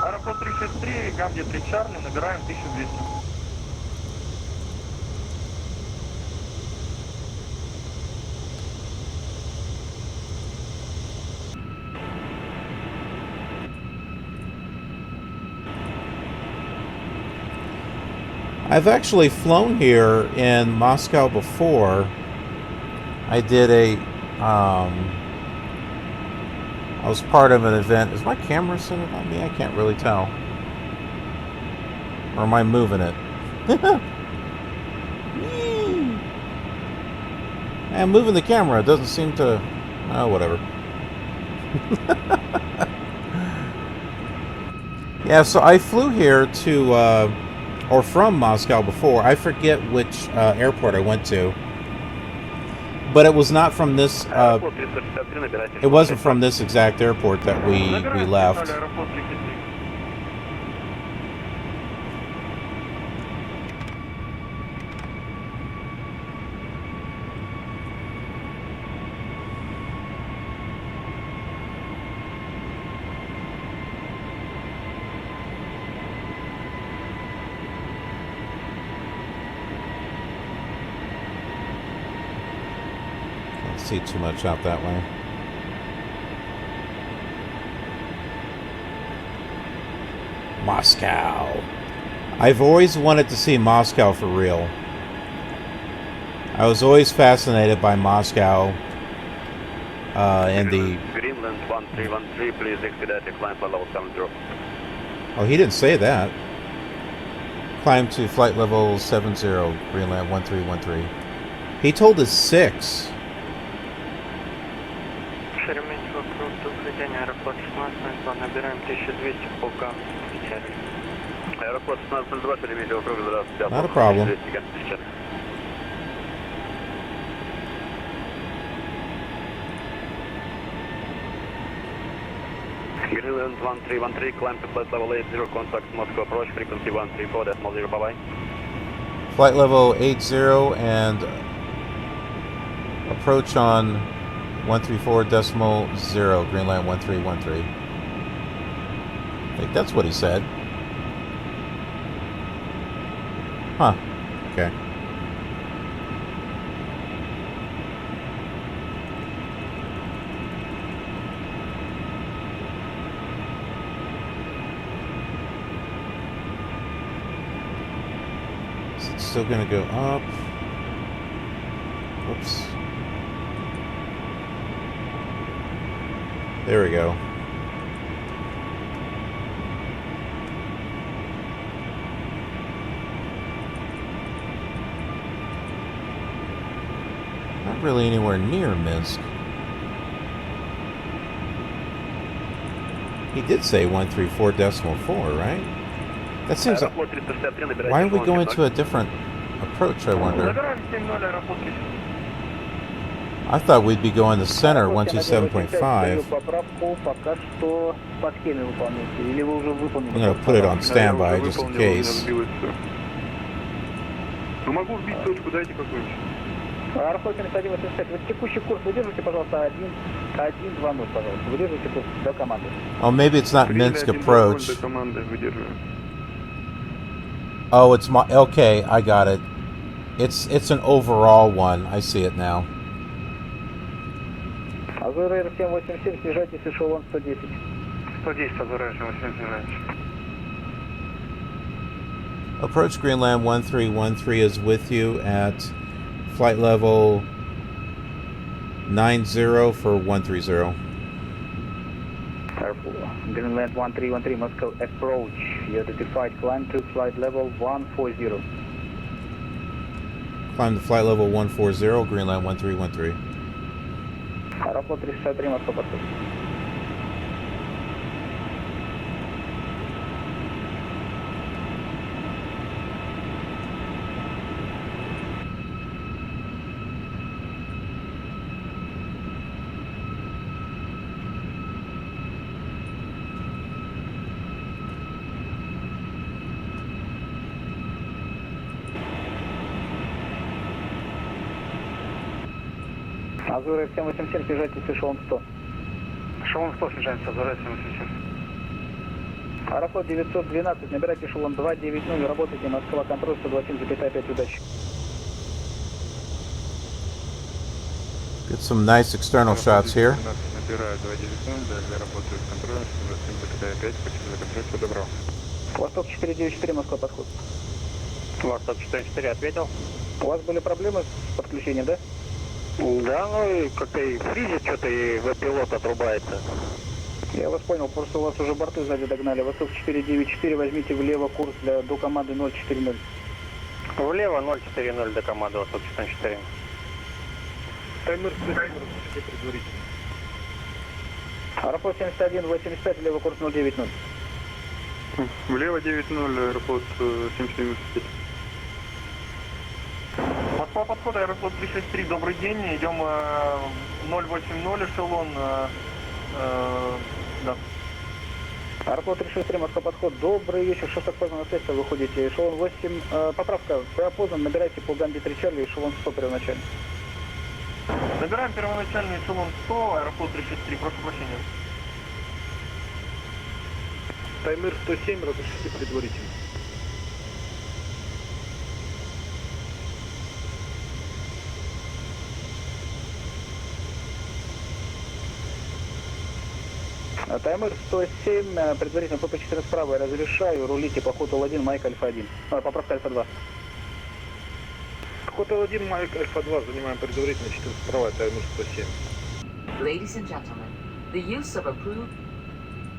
S5: Аэрофлот 363, Гамди 3 Чарли, набираем 1200.
S1: I've actually flown here in Moscow before. I did I was part of an event. Is my camera centered on me? I can't really tell. Or am I moving it? I'm moving the camera. It doesn't seem to... Oh, whatever. Yeah, so I flew here to... or from Moscow before. I forget which airport I went to. But it was not from this... it wasn't from this exact airport that we left. See too much out that way. Moscow. I've always wanted to see Moscow for real. I was always fascinated by Moscow and the...
S7: Greenland 1313, please expedite the climb for level 70.
S1: Oh, he didn't say that. Climb to flight level 70, Greenland 1313. He told us 6.
S8: Шереметьево круг, добрый день, Аэрофлот 1602, набираем 1200 по Гамди 3 Чарли.
S7: Аэрофлот 1602, Шереметьево круг, здравствуйте.
S1: Not a problem.
S7: Greenland 1313, climb to flight level 80, contact Moscow approach, frequency 134.0, bye-bye.
S1: Flight level 80 and approach on 134.0, Greenland 1313. I think that's what he said. Huh. Okay. Is it still gonna go up? Whoops. There we go. Not really anywhere near Minsk. He did say 134.4, right? That seems like... Why are we going to a different approach, I wonder? I thought we'd be going to center 127.5. I'm going to put it on standby just in case.
S11: Аэрофлот 185, вот текущий курс выдержите, пожалуйста, 1-2-0, пожалуйста. Выдержите курс до команды.
S1: Oh, maybe it's not Minsk approach. Oh, it's my... Okay, I got it. It's an overall one. I see it now.
S11: Азур Р 787, снижайтесь, эшелон 110.
S8: 110, Азур Р 787, снижайтесь.
S1: Approach Greenland 1313 is with you at flight level 90 for 130.
S11: Greenland 1313, Moscow approach. You identified climb to flight level 140.
S1: Climb to flight level 140, Greenland 1313.
S11: Аэрофлот 363, Москва подходит. Азура 787, снижайтесь эшелон 100.
S8: Эшелон 100 снижаемся, Азура 787.
S11: Аэрофлот 912, набирайте эшелон 290, работайте, Москва, контроль 127,5, удачи.
S1: Get some nice external shots here.
S12: Набираю 290, далее работаю с контролем 127,5, хочу законтроль, все добро.
S11: Восток 494, Москва, подход.
S9: Восток 4-4 ответил.
S11: У вас были проблемы с подключением, да?
S9: Да, ну и как-то и фризит что-то, и vPilot отрубается.
S11: Я вас понял, просто у вас уже борты сзади догнали. Восток 494, возьмите влево курс до команды 040.
S9: Влево 040 до команды Восток 404.
S11: Таймер предварительно. Аэрофлот 71, 85, влево курс 090.
S12: Влево 9-0, аэрофлот 775.
S5: Москва, подход, аэрофлот 363, добрый день, идем 080 эшелон, да.
S11: Аэрофлот 363, Москва, подход, добрый вечер, что так поздно на связь выходите, эшелон 8, поправка, вы опознан, набирайте по Гамби 3 Чарли, эшелон 100 первоначально.
S5: Набираем первоначальный эшелон 100, аэрофлот 363, прошу прощения.
S11: Таймер 107, разрешите предварительно. Таймер 107, предварительно ПП-4 справа, разрешаю, рулите по ходу L1, Майк Альфа-1. Поправка Альфа-2. Ход L1, Майк Альфа-2, занимаем предварительно 4 справа, таймер 107.
S13: Ladies and gentlemen, the use of approved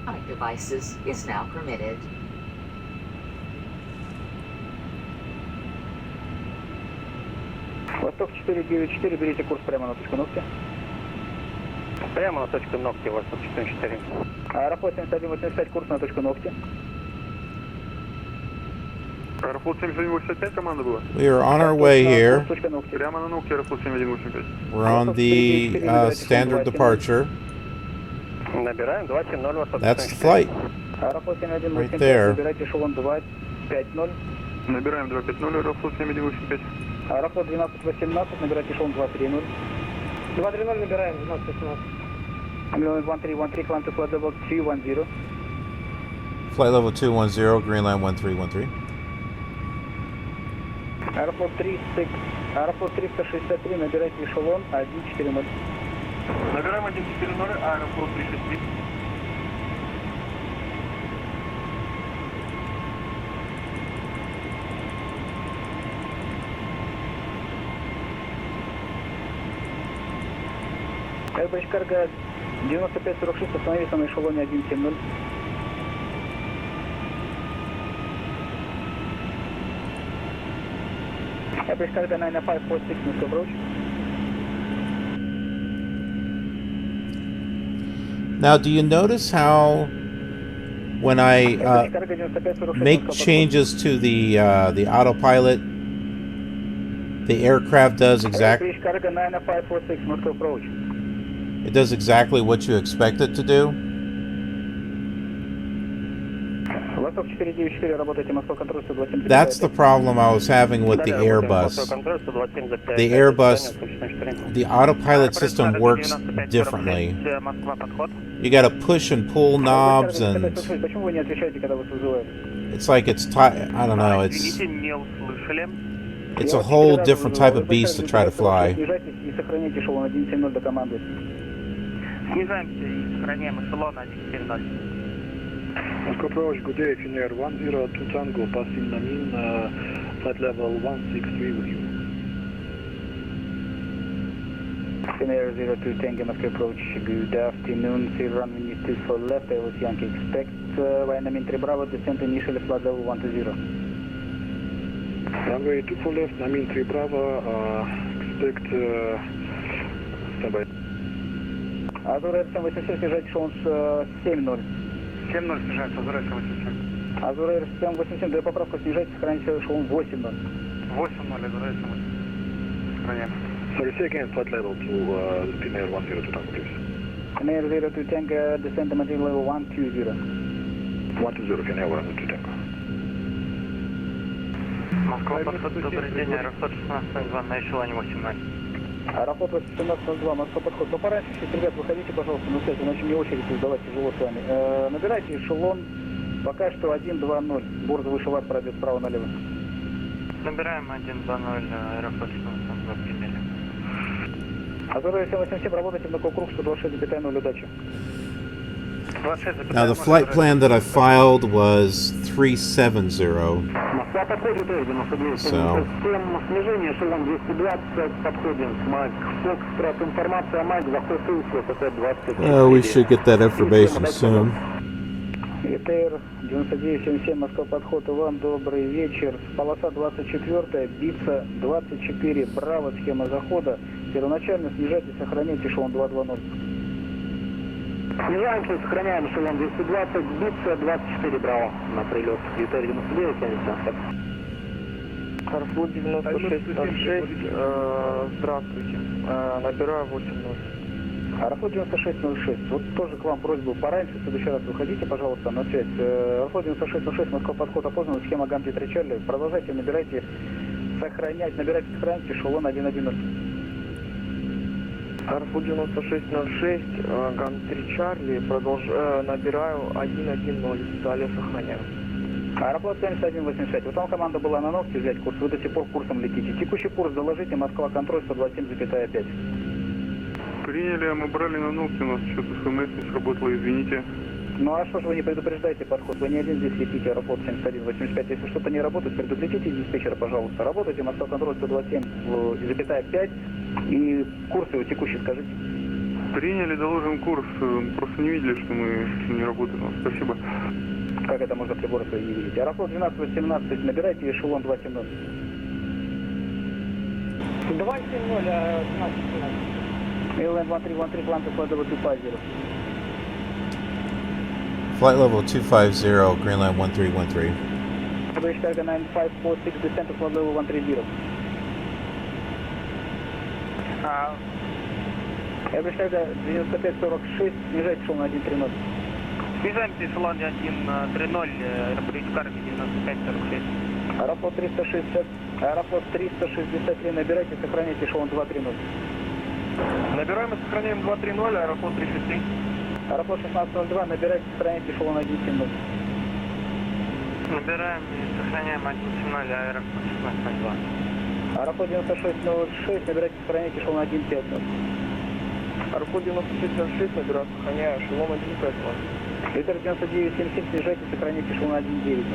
S13: electronic devices is now permitted.
S11: Восток 494, берите курс прямо на точку ногти.
S9: Прямо на точку ногти, Восток 404.
S11: Аэрофлот 7185, курс на точку ногти.
S12: Аэрофлот 7185 команда была?
S1: We are on our way here.
S12: Прямо на ногти, аэрофлот 7185.
S1: We're on the standard departure.
S9: Набираем 270 Восток 404.
S1: That's the flight.
S11: Аэрофлот 7185,
S1: Right there.
S11: набирайте эшелон 250.
S12: Набираем 250, аэрофлот 7185.
S11: Аэрофлот 1218, набирайте эшелон 230. 230 набираем, 1218. 1313, climb to flight level 210.
S1: Flight level 210, Greenland 1313.
S11: Аэрофлот 363, набирайте эшелон 140.
S5: Набираем 140, аэрофлот 363.
S11: Airbatch карго 9546, остановиться на эшелоне 170. Airbatch карго 90546, Moscow approach.
S1: Now, do you notice how when I make changes to the autopilot, the aircraft does exactly.
S11: Cargo 90546, Moscow approach.
S1: It does exactly what you expect it to do.
S11: Восток 494, работайте, Москва, контроль 127.
S1: That's the problem I was having with the Airbus. The Airbus, the autopilot system works differently. You got to push and pull knobs, and it's like it's I don't know. It's a whole different type of beast to try to fly.
S8: Снижаемся и сохраняем эшелон 140.
S14: Moscow approach, good day, Finnair 102 Tango, passing Namin, flight level 163 with you.
S11: Finnair 02 Tango, Moscow approach, good afternoon, clear runway 24 left, I was Yankee, expect Namin 3 Bravo, descent initially, flight level 120.
S14: Runway 24 left, Namin 3 Bravo, expect standby.
S11: Азура 787, снижайте эшелон 7-0.
S8: 7-0 снижается, Азура 787.
S11: Азура 787, до поправку снижайте, сохраняйте эшелон 8-0.
S8: 8-0, Азура 787. Сохраняем.
S14: Sorry, say again, flight level to Finnair 102 Tango, please.
S11: Finnair 02 Tango, descent to maintain level 120.
S14: 120, Finnair 102 Tango.
S8: Москва, подход, добрый день, аэрофлот 1602 на эшелоне 8-0.
S11: Аэрофлот 1802, Москва, подход. Но пораньше, сейчас, ребят, выходите, пожалуйста, на связь, иначе мне очередь сдавать тяжело с вами. Набирайте эшелон, пока что 120. Борт выше вас пройдет справа налево.
S8: Набираем 120, Аэрофлот 1802, приняли.
S11: Азура 787, работайте на круг 126,0, удачи.
S1: Now the flight plan that I filed was 370.
S11: Москва подходит, 99.
S1: So.
S11: Снижение, эшелон 220, подходим. Майк, Фокстрот, информация, Майк, заход СТ 20.
S1: We should get that information soon.
S11: ЕТР 9977, Москва, подход, Иван, добрый вечер. Полоса 24, Бица 24, Браво, схема захода. Первоначально снижайте, сохраняйте эшелон 220. Снижаемся, сохраняем эшелон 220, Бица 24, Браво, на прилет. ЕТР 99, 77.
S5: Аэрофлот 9606, здравствуйте. Набираю 80.
S11: Аэрофлот 9606, вот тоже к вам просьба пораньше, в следующий раз выходите, пожалуйста, на связь. Аэрофлот 9606, Москва, подход опознан, схема Гамди 3 Чарли. Продолжайте, набирайте, сохранять, сохраняйте эшелон 110.
S5: Аэрофлот 9606, Гамди 3 Чарли, набираю 110, далее сохраняю.
S11: Аэрофлот 7186, вот там команда была на ногте взять курс, вы до сих пор курсом летите. Текущий курс доложите, Москва, контроль 127,5.
S12: Приняли, мы брали на ногти, у нас что-то СМС не сработало, извините.
S11: Ну а что же вы не предупреждаете подход? Вы не один здесь летите, Аэрофлот 7185. Если что-то не работает, предупредите диспетчера, пожалуйста. Работайте, Москва, контроль 127,5 и курсы его текущие скажите.
S12: Приняли, доложим курс, просто не видели, что мы не работаем. Спасибо.
S11: Как это можно приборы свои не видеть? Аэрофлот 1218, набирайте эшелон 270.
S15: 270, 12.
S11: Greenland 1313, plan to flight level 250.
S1: Flight level 250, Greenland 1313.
S11: British Cargo 9546, descent to flight level 130. British Cargo 9546, снижайте эшелон 130.
S8: Снижаемся эшелон 130, British Cargo 9546.
S11: Аэрофлот 360, Аэрофлот 363, набирайте, сохраняйте эшелон 230.
S5: Набираем и сохраняем 230, Аэрофлот 363.
S11: Аэрофлот 1602, набирайте, сохраняйте эшелон 170.
S8: Набираем и сохраняем 170, Аэрофлот 1602.
S11: Аэрофлот 9606, набирайте, сохраняйте эшелон 150.
S5: Аэрофлот 9606, набираю, сохраняю эшелон 150.
S11: ветер 9977, снижайте, сохраняйте эшелон 190.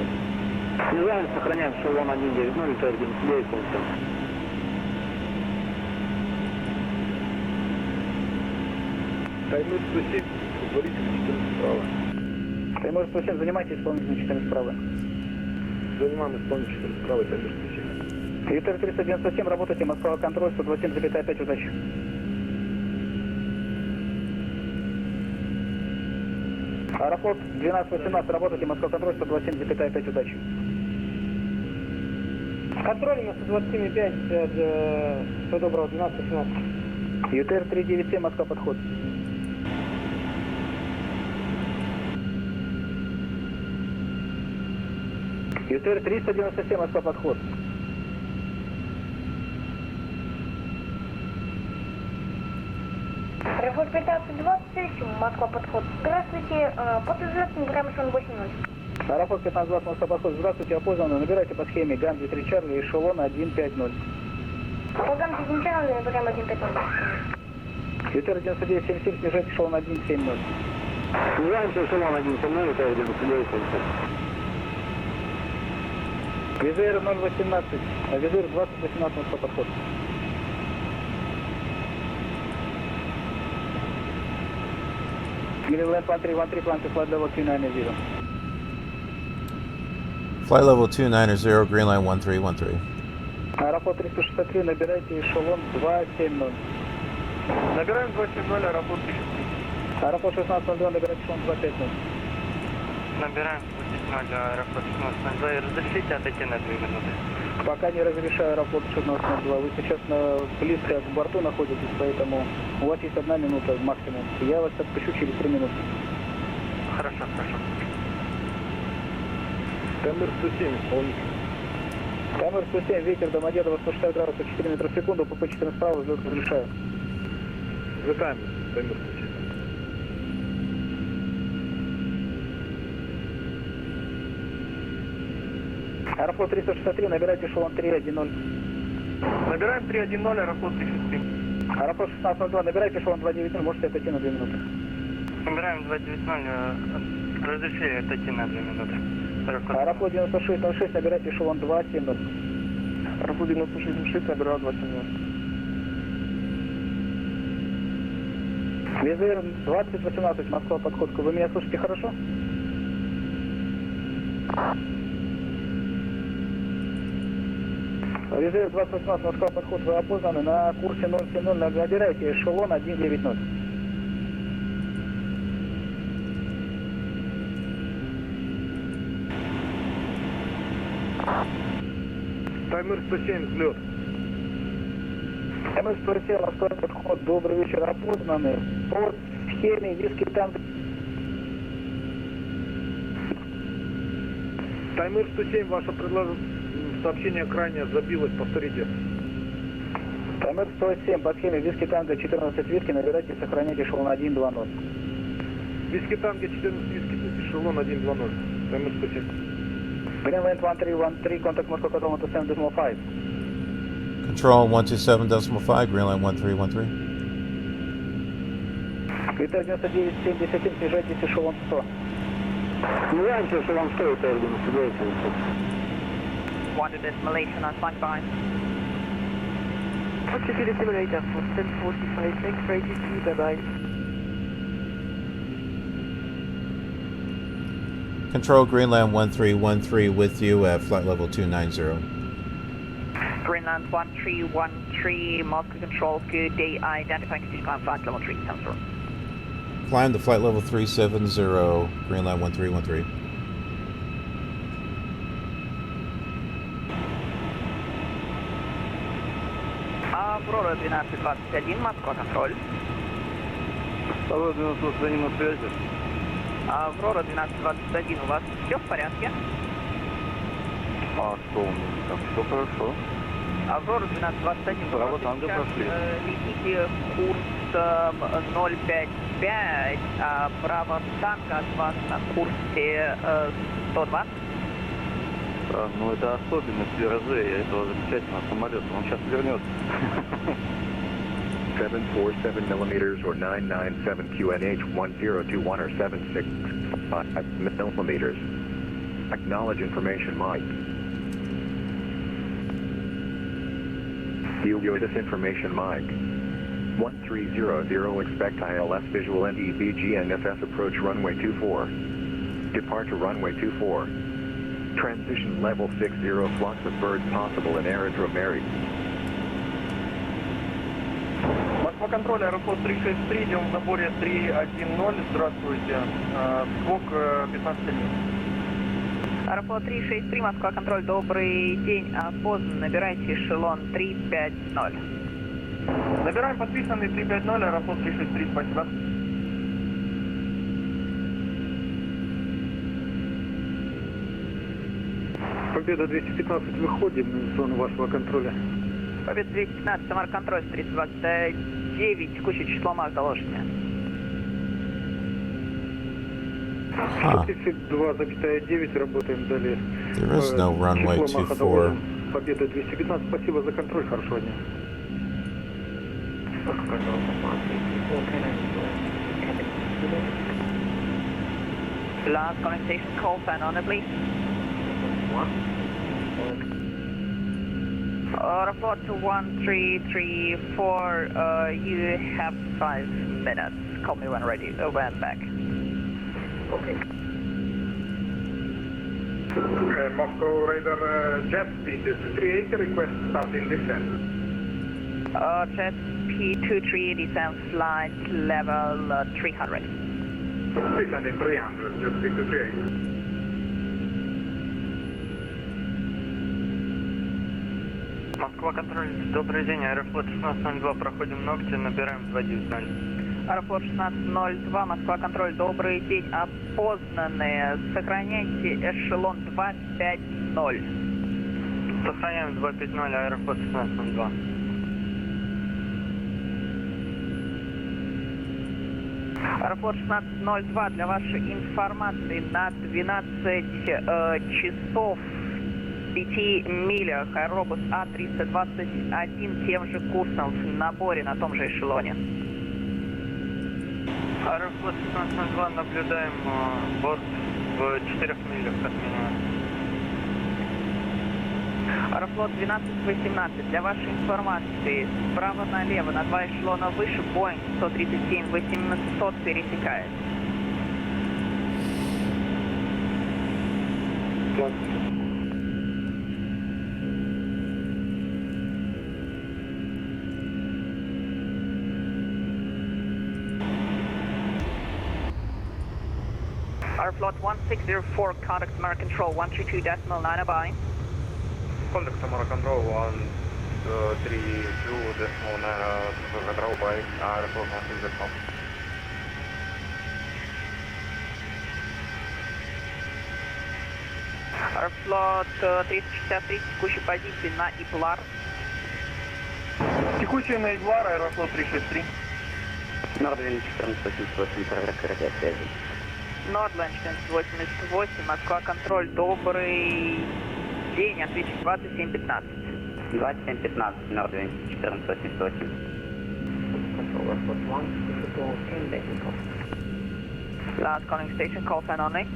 S11: Снижаем, сохраняем эшелон 190, ветер 9977.
S14: Таймыр 107, предварительно 14 справа.
S11: Таймыр 107, занимайте исполнительный 14 справа.
S14: Занимаем исполнительный 14 справа, Таймыр 107.
S11: ветер 397, работайте, Москва, контроль 127,5, удачи. Аэрофлот 1218, работайте, Москва, контроль 127,5, удачи.
S15: Контроль на 127,5, всего доброго, 1218.
S11: ЮТР 397, Москва, подход. ЮТР 397, Москва, подход.
S2: Аэрофлот 1520, Москва, подход. Здравствуйте, под известным набираем эшелон 80.
S11: Аэрофлот 1520, Москва, подход. Здравствуйте, опознаны. Набирайте по схеме Гамди 3 Чарли, эшелон 150.
S2: По Гамди 1 Чарли набираем 150.
S11: ЮТР 9977, снижайте эшелон 170. Снижаемся эшелон 170, ЮТР 9977. Визер 018, визер 2018, Москва, подход. Greenland 1313, plan to flight level 290.
S1: Flight level 290, Greenland 1313.
S11: Аэрофлот 363, набирайте эшелон 270.
S5: Набираем 270, Аэрофлот 363.
S11: Аэрофлот 1602, набирайте эшелон 250.
S8: Набираем 270, Аэрофлот 1602 и разрешите отойти на 2 минуты.
S11: Пока не разрешаю Аэрофлот 1602. Вы сейчас близко к борту находитесь, поэтому у вас есть 1 минута максимум. Я вас отпущу через 3 минуты.
S8: Хорошо, хорошо.
S14: Таймыр 107, исполнитель.
S11: Таймер 107, ветер Домодедово 160 градусов, 4 метра в секунду, ПП 14 справа, взлет разрешаю.
S14: Взлетаем, таймер 107.
S11: Аэрофлот 363, набирайте эшелон 310.
S5: Набираем 310, Аэрофлот 363.
S11: Аэрофлот 1602, набирайте эшелон 290, можете отойти на 2 минуты.
S8: Набираем 290, разрешили отойти на 2 минуты.
S11: Аэрофлот 9606, набирайте эшелон 270.
S5: Аэрофлот 9606, набираю 270.
S11: ВЗР 2018, Москва, подходка. Вы меня слышите хорошо? ВЗР 2018, Москва, подход, вы опознаны на курсе 070, набирайте эшелон 190.
S14: Таймер 107, взлет.
S11: Таймер 107, Москва, подход, добрый вечер, опознаны по схеме виски танк.
S14: Таймер 107, ваше сообщение крайне забилось, повторите.
S11: Таймер 107, по схеме виски танго 14 виски, набирайте и сохраняйте эшелон 120.
S14: Виски танго 14 виски, эшелон 120. Таймер 107.
S11: Greenland 1313, contact Moscow control 127.5.
S1: Control 127.5, Greenland 1313.
S11: Витер 9977, снижайтесь эшелон 100.
S15: Снижаемся эшелон 100, Витер 9977.
S16: 1 decimation on standby.
S15: 4 simulator for 1045, thanks for ATC, bye bye.
S1: Control Greenland 1313 with you at flight level 290.
S16: Greenland 1313, Moscow control, good day, identifying continuous climb flight level 370.
S1: Climb to flight level 370, Greenland 1313.
S16: Аврора 1221, Москва контроль.
S14: Аврора 1221 на связи.
S16: Аврора 1221, у вас все в порядке?
S14: А что у меня? Так, все хорошо.
S16: Аврора 1221,
S14: Право танго прошли.
S16: Летите курсом 055, а право танго от вас на курсе 102.
S14: Ну это особенность РЗ, этого замечательного самолета, он сейчас вернется.
S17: 747 millimeters or 997 QNH 1021 or 765 millimeters. Acknowledge information, Mike. You this information, Mike. 1300, expect ILS visual NEBG NFS approach runway 24. Departure runway 24. Transition level 60, flux of birds possible in aerodrome area.
S5: Москва контроль, Аэрофлот 363, идем в наборе 310, здравствуйте, скок 15 минут.
S16: Аэрофлот 363, Москва контроль, добрый день, опознан, набирайте эшелон 350.
S5: Набираем подписанный 350, Аэрофлот 363, спасибо.
S14: Победа 215, выходим из зоны вашего контроля.
S16: Победа 215, Самара контроль, 329, текущее число МАК доложите.
S14: 132,9, работаем далее.
S1: There is no runway 24.
S14: Победа 215, спасибо за контроль, хорошего дня.
S16: Last conversation call, sign on it, please. Report to 1334, you have 5 minutes. Call me when ready, when back.
S5: Okay. Moscow Radar Jet speed is 380, request starting descent.
S16: Jet P23 descent flight level 300.
S5: Descending 300, just speed to 380.
S8: Москва контроль, добрый день, Аэрофлот 1602, проходим ногти, набираем 290.
S16: Аэрофлот 1602, Москва контроль, добрый день, опознанные, сохраняйте эшелон 250.
S8: Сохраняем 250, аэрофлот 1602.
S16: Аэрофлот 1602, для вашей информации, на 12 часов в 5 милях аэробус А321 тем же курсом в наборе на том же эшелоне.
S8: Аэрофлот 1602, наблюдаем борт в 4 милях от меня.
S16: Аэрофлот 1218, для вашей информации, справа налево на 2 эшелона выше Boeing 137-800 пересекает. Airfloat 1604, contact Samara Control 132.9 by.
S12: Contact Samara Control 132.9 control by Airfloat 1604.
S16: Airfloat 363, текущей позиции на EPLAR.
S5: Текущая на EPLAR, Аэрофлот 363.
S18: Нордвинд 1488, проверка радиосвязи.
S16: Нордленд 1488, Москва, контроль, добрый день, ответчик 2715.
S18: 2715, Нордвинд 1488.
S16: Last calling station, call sign only.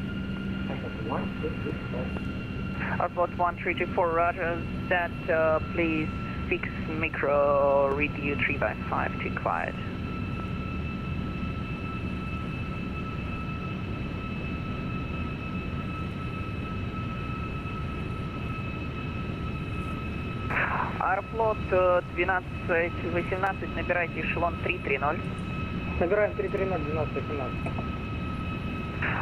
S16: Airport 1324, roger that, please fix micro radio 3x5 to quiet. Аэрофлот 1218, набирайте эшелон 330.
S11: Набираем 330, 1218.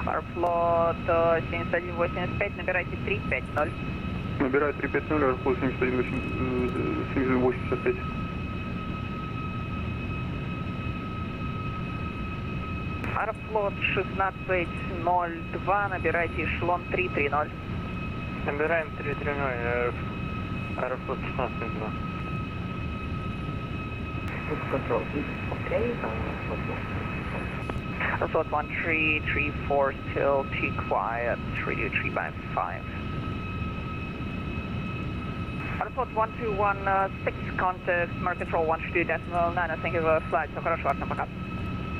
S16: Аэрофлот 7185, набирайте 350.
S5: Набираю 350, Аэрофлот 7185.
S16: Аэрофлот 1602, набирайте эшелон 330.
S8: Набираем 330, Аэрофлот 1602.
S10: Control, okay,
S16: Airfloat 1334, still too quiet, radio 3x5. Airfloat 1216, contact Samara Control 132.9, thank you for flight, все хорошо, Артем, пока.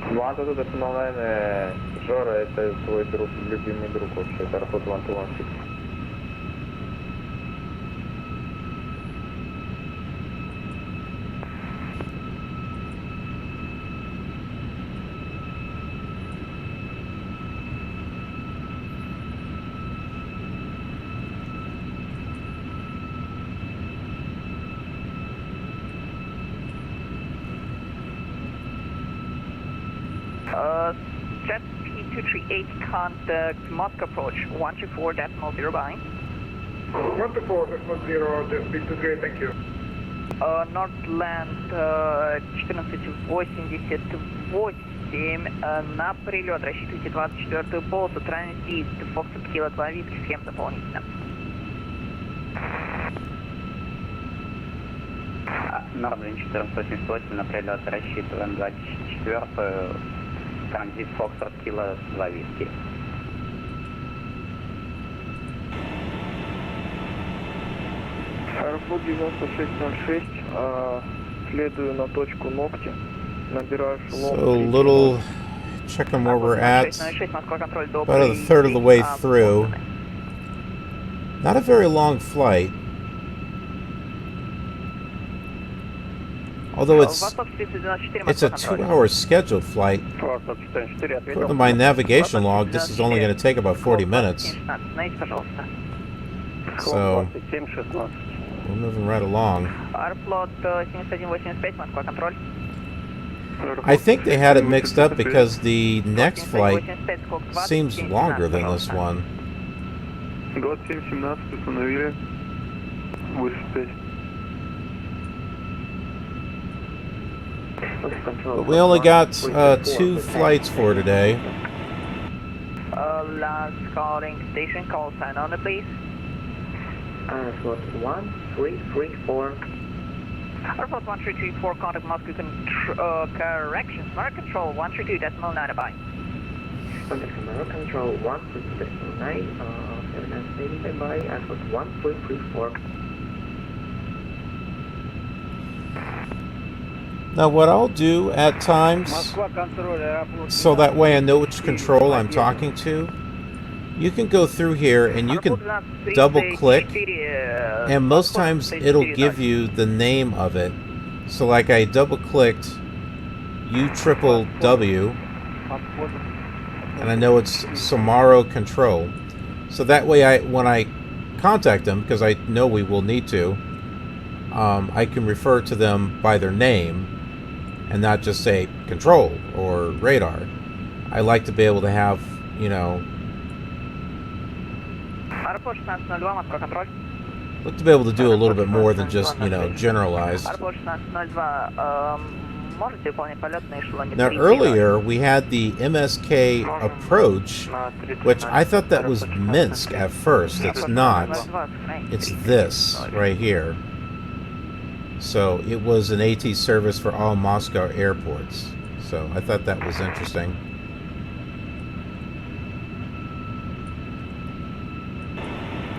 S12: 132.9, Жора, это твой друг, любимый друг вообще, это Airfloat 1216.
S16: Jet P238, contact Moscow approach 124.0 by.
S14: 124.0, just P3D, thank you.
S16: Nordland 1488, на прилет рассчитывайте 24-ю полосу, транзит, Foxtrot Kilo 2 виски, схема дополнительно.
S18: Нордвинд 1488, на прилет рассчитываем 24-ю, транзит Foxtrot Kilo 2 виски.
S5: Аэрофлот 9606, следую на точку ногти, набираю эшелон.
S1: So a little checking where we're at. About a third of the way through. Not a very long flight. Although it's a 2-hour scheduled flight. According to my navigation log, this is only going to take about 40 minutes. So we're moving right along. I think they had it mixed up because the next flight seems longer than this one.
S5: 2717 установили. 85.
S1: But we only got 2 flights for today.
S16: Last calling station, call sign on the please.
S10: Airport 1334.
S16: Airport 1334, contact Moscow correction. Samara Control 132.9 bye.
S10: Contact Samara Control 132.9, have a nice day, bye-bye. Airport 1334.
S1: Now what I'll do at times, so that way I know which control I'm talking to, you can go through here and you can double click, and most times it'll give you the name of it. So like I double clicked UWWW, and I know it's Samara Control. So that way when I contact them, because I know we will need to, I can refer to them by their name and not just say control or radar. I like to be able to have, you know, look to be able to do a little bit more than just, you know, generalized. Now earlier we had the MSK approach, which I thought that was Minsk at first. It's not. It's this right here. So it was an AT service for all Moscow airports. So I thought that was interesting.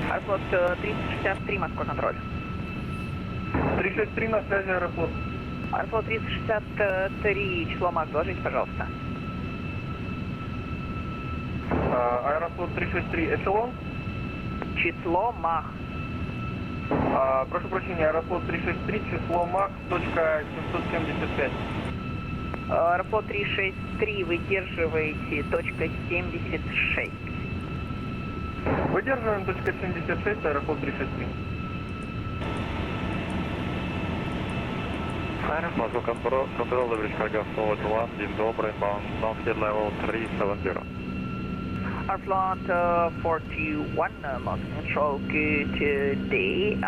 S16: Аэрофлот 363, Москва, контроль.
S5: 363 на связи, Аэрофлот.
S16: Аэрофлот 363, число МАК, доложите, пожалуйста.
S5: Аэрофлот 363, эшелон?
S16: Число МАК.
S5: Прошу прощения, Аэрофлот 363, число МАК, точка 775.
S16: Аэрофлот 363, выдерживаете, точка 76.
S5: Выдерживаем, точка 76, Аэрофлот 363.
S12: Moscow Control, Leverage Cargo Forward 1, Dean Добрый, bound Lockheed level 370.
S16: Airflot 41, Moscow Control, good day.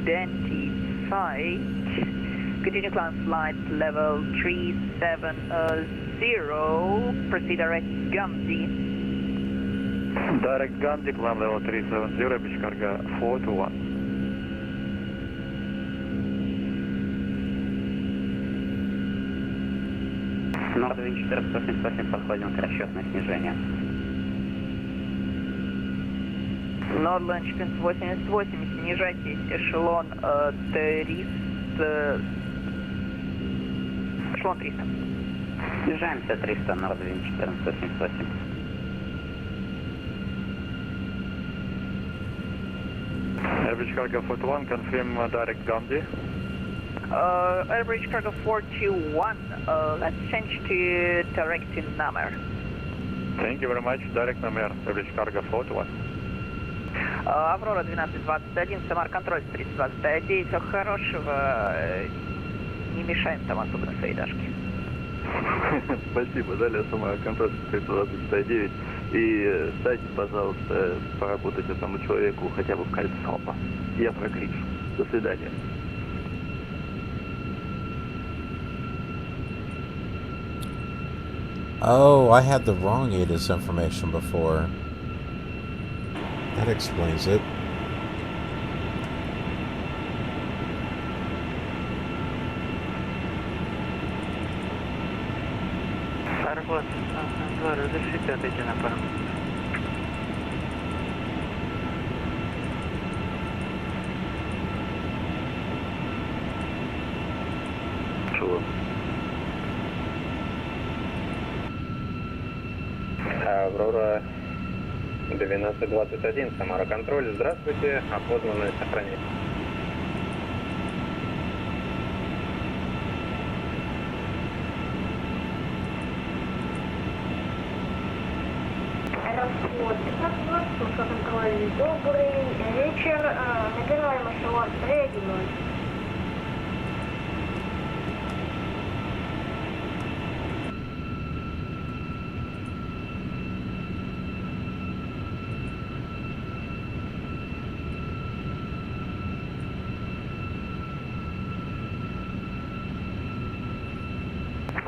S16: Identified. Continue climb flight level 370. Proceed direct Gumsy.
S12: Direct Gandhi, climb level 370, Leverage Cargo 421.
S18: Нордвин 488, подходим к расчетное снижение.
S16: Нордвин 488, снижайтесь, эшелон 300. Эшелон 300.
S18: Снижаемся 300, Нордвин 1488.
S12: Average Cargo 41, confirm direct Gandhi.
S16: Average cargo 421, let's change to direct to Namer.
S12: Thank you very much. Direct Namer, average cargo 421.
S16: Аврора 1221, Самара контроль 329, всего хорошего, не мешаем там особо на своей дашке.
S19: Спасибо, далее Самара контроль 329. И дайте, пожалуйста, поработать этому человеку хотя бы в кольцо. Я прокричу. До свидания.
S1: Oh, I had the wrong ATIS information before. That explains it.
S8: Аэрофлот 2, разрешите отойти на пару минут.
S19: Чего?
S7: Аврора 1221, Самара контроль. Здравствуйте, опознанное сохранение.
S2: Аэрофлот 520, Москва контроль. Добрый вечер. Набираем эшелон 310.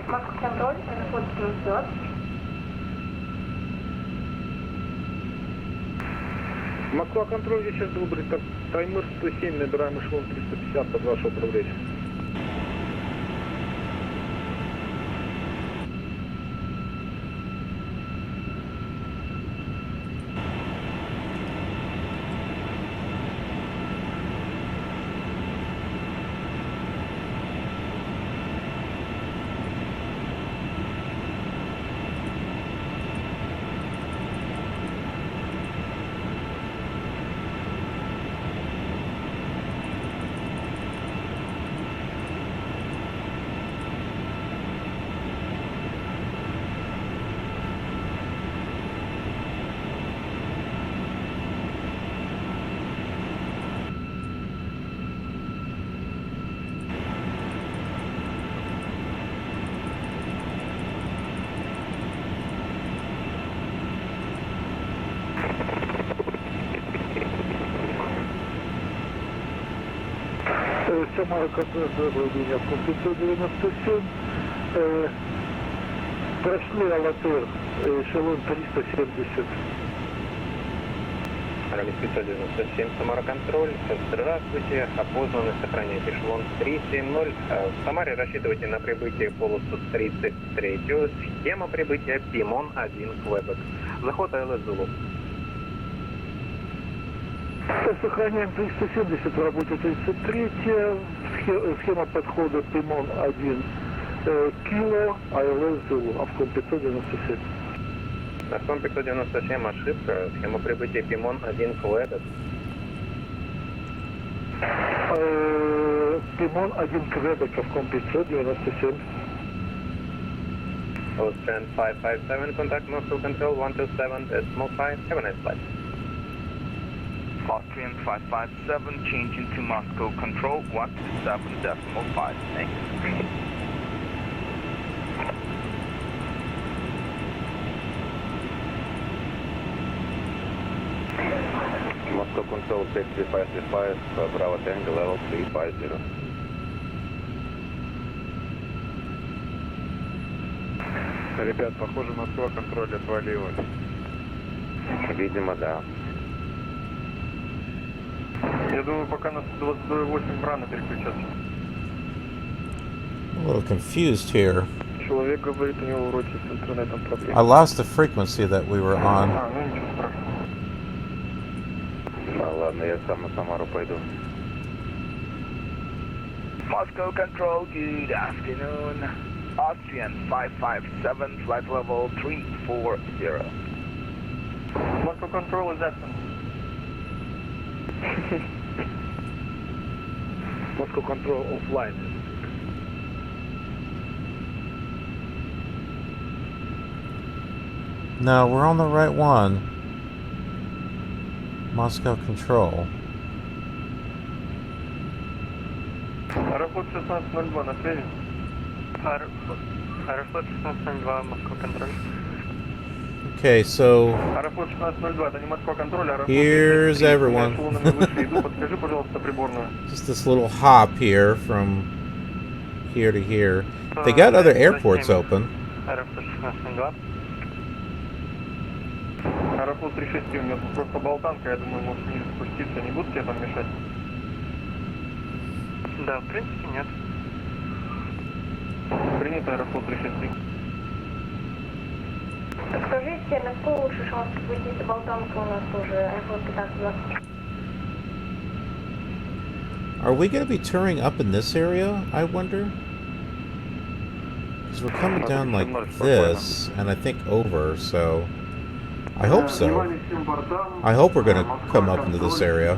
S2: Москва контроль, аэрофлот 1420.
S11: Москва, контроль, вечер добрый. Таймыр 107, набираем эшелон 350 под ваше управление. Самара, управление в комплексе 97. Прошли Алатыр, эшелон 370.
S9: Ралли 597, Самара контроль. Здравствуйте, опознаны, сохраняйте эшелон 370. В Самаре рассчитывайте на прибытие в полосу 33. Схема прибытия Пимон-1 Квебек. Заход АЛС Зулу.
S11: Сохраняем 370 в работе 33. Схема подхода Пимон-1 KILR, АЛС Зулу, Авком 597.
S9: Авком 597, ошибка. Схема прибытия Пимон-1 Квебек.
S11: Пимон-1 Квебек, Авком 597.
S9: Austrian 557, contact Moscow Control 127.5. Have a nice flight.
S20: Austrian 557, changing to Moscow Control 127.5. Thank you.
S9: Moscow Control 6535, Bravo Tango level 350.
S12: Ребят, похоже, Москва контроль отвалилась.
S9: Видимо, да.
S5: Я думаю, пока на 128 рано переключаться.
S1: A little confused here.
S5: Человек говорит, у него вроде с интернетом проблемы.
S1: I lost the frequency that we were on.
S5: Ну ничего страшного.
S9: Ладно, я сам на Самару пойду.
S20: Moscow Control, good afternoon. Austrian 557, flight level 340.
S5: Moscow Control is absent.
S11: Moscow Control offline.
S1: No, we're on the right one. Moscow Control.
S5: Аэрофлот 1602 на связи.
S8: Аэрофлот 1602, Москва контроль.
S1: Okay, so
S5: Аэрофлот 1602, это не Москва контроль, Аэрофлот.
S1: here's everyone.
S5: Подскажи, пожалуйста, приборную.
S1: Just this little hop here from here to here. They got other airports open.
S8: Аэрофлот 1602.
S5: Аэрофлот 363, у меня тут просто болтанка, я думаю, может ниже спуститься, не будут тебе там мешать?
S8: Да, в принципе, нет.
S5: Принято, Аэрофлот 363.
S2: Скажите, насколько лучше шанс спуститься болтанка у нас тоже, Аэрофлот 1520?
S1: Are we going to be touring up in this area, I wonder? Because we're coming down like this, and I think over, so I hope so. I hope we're going to come up into this area.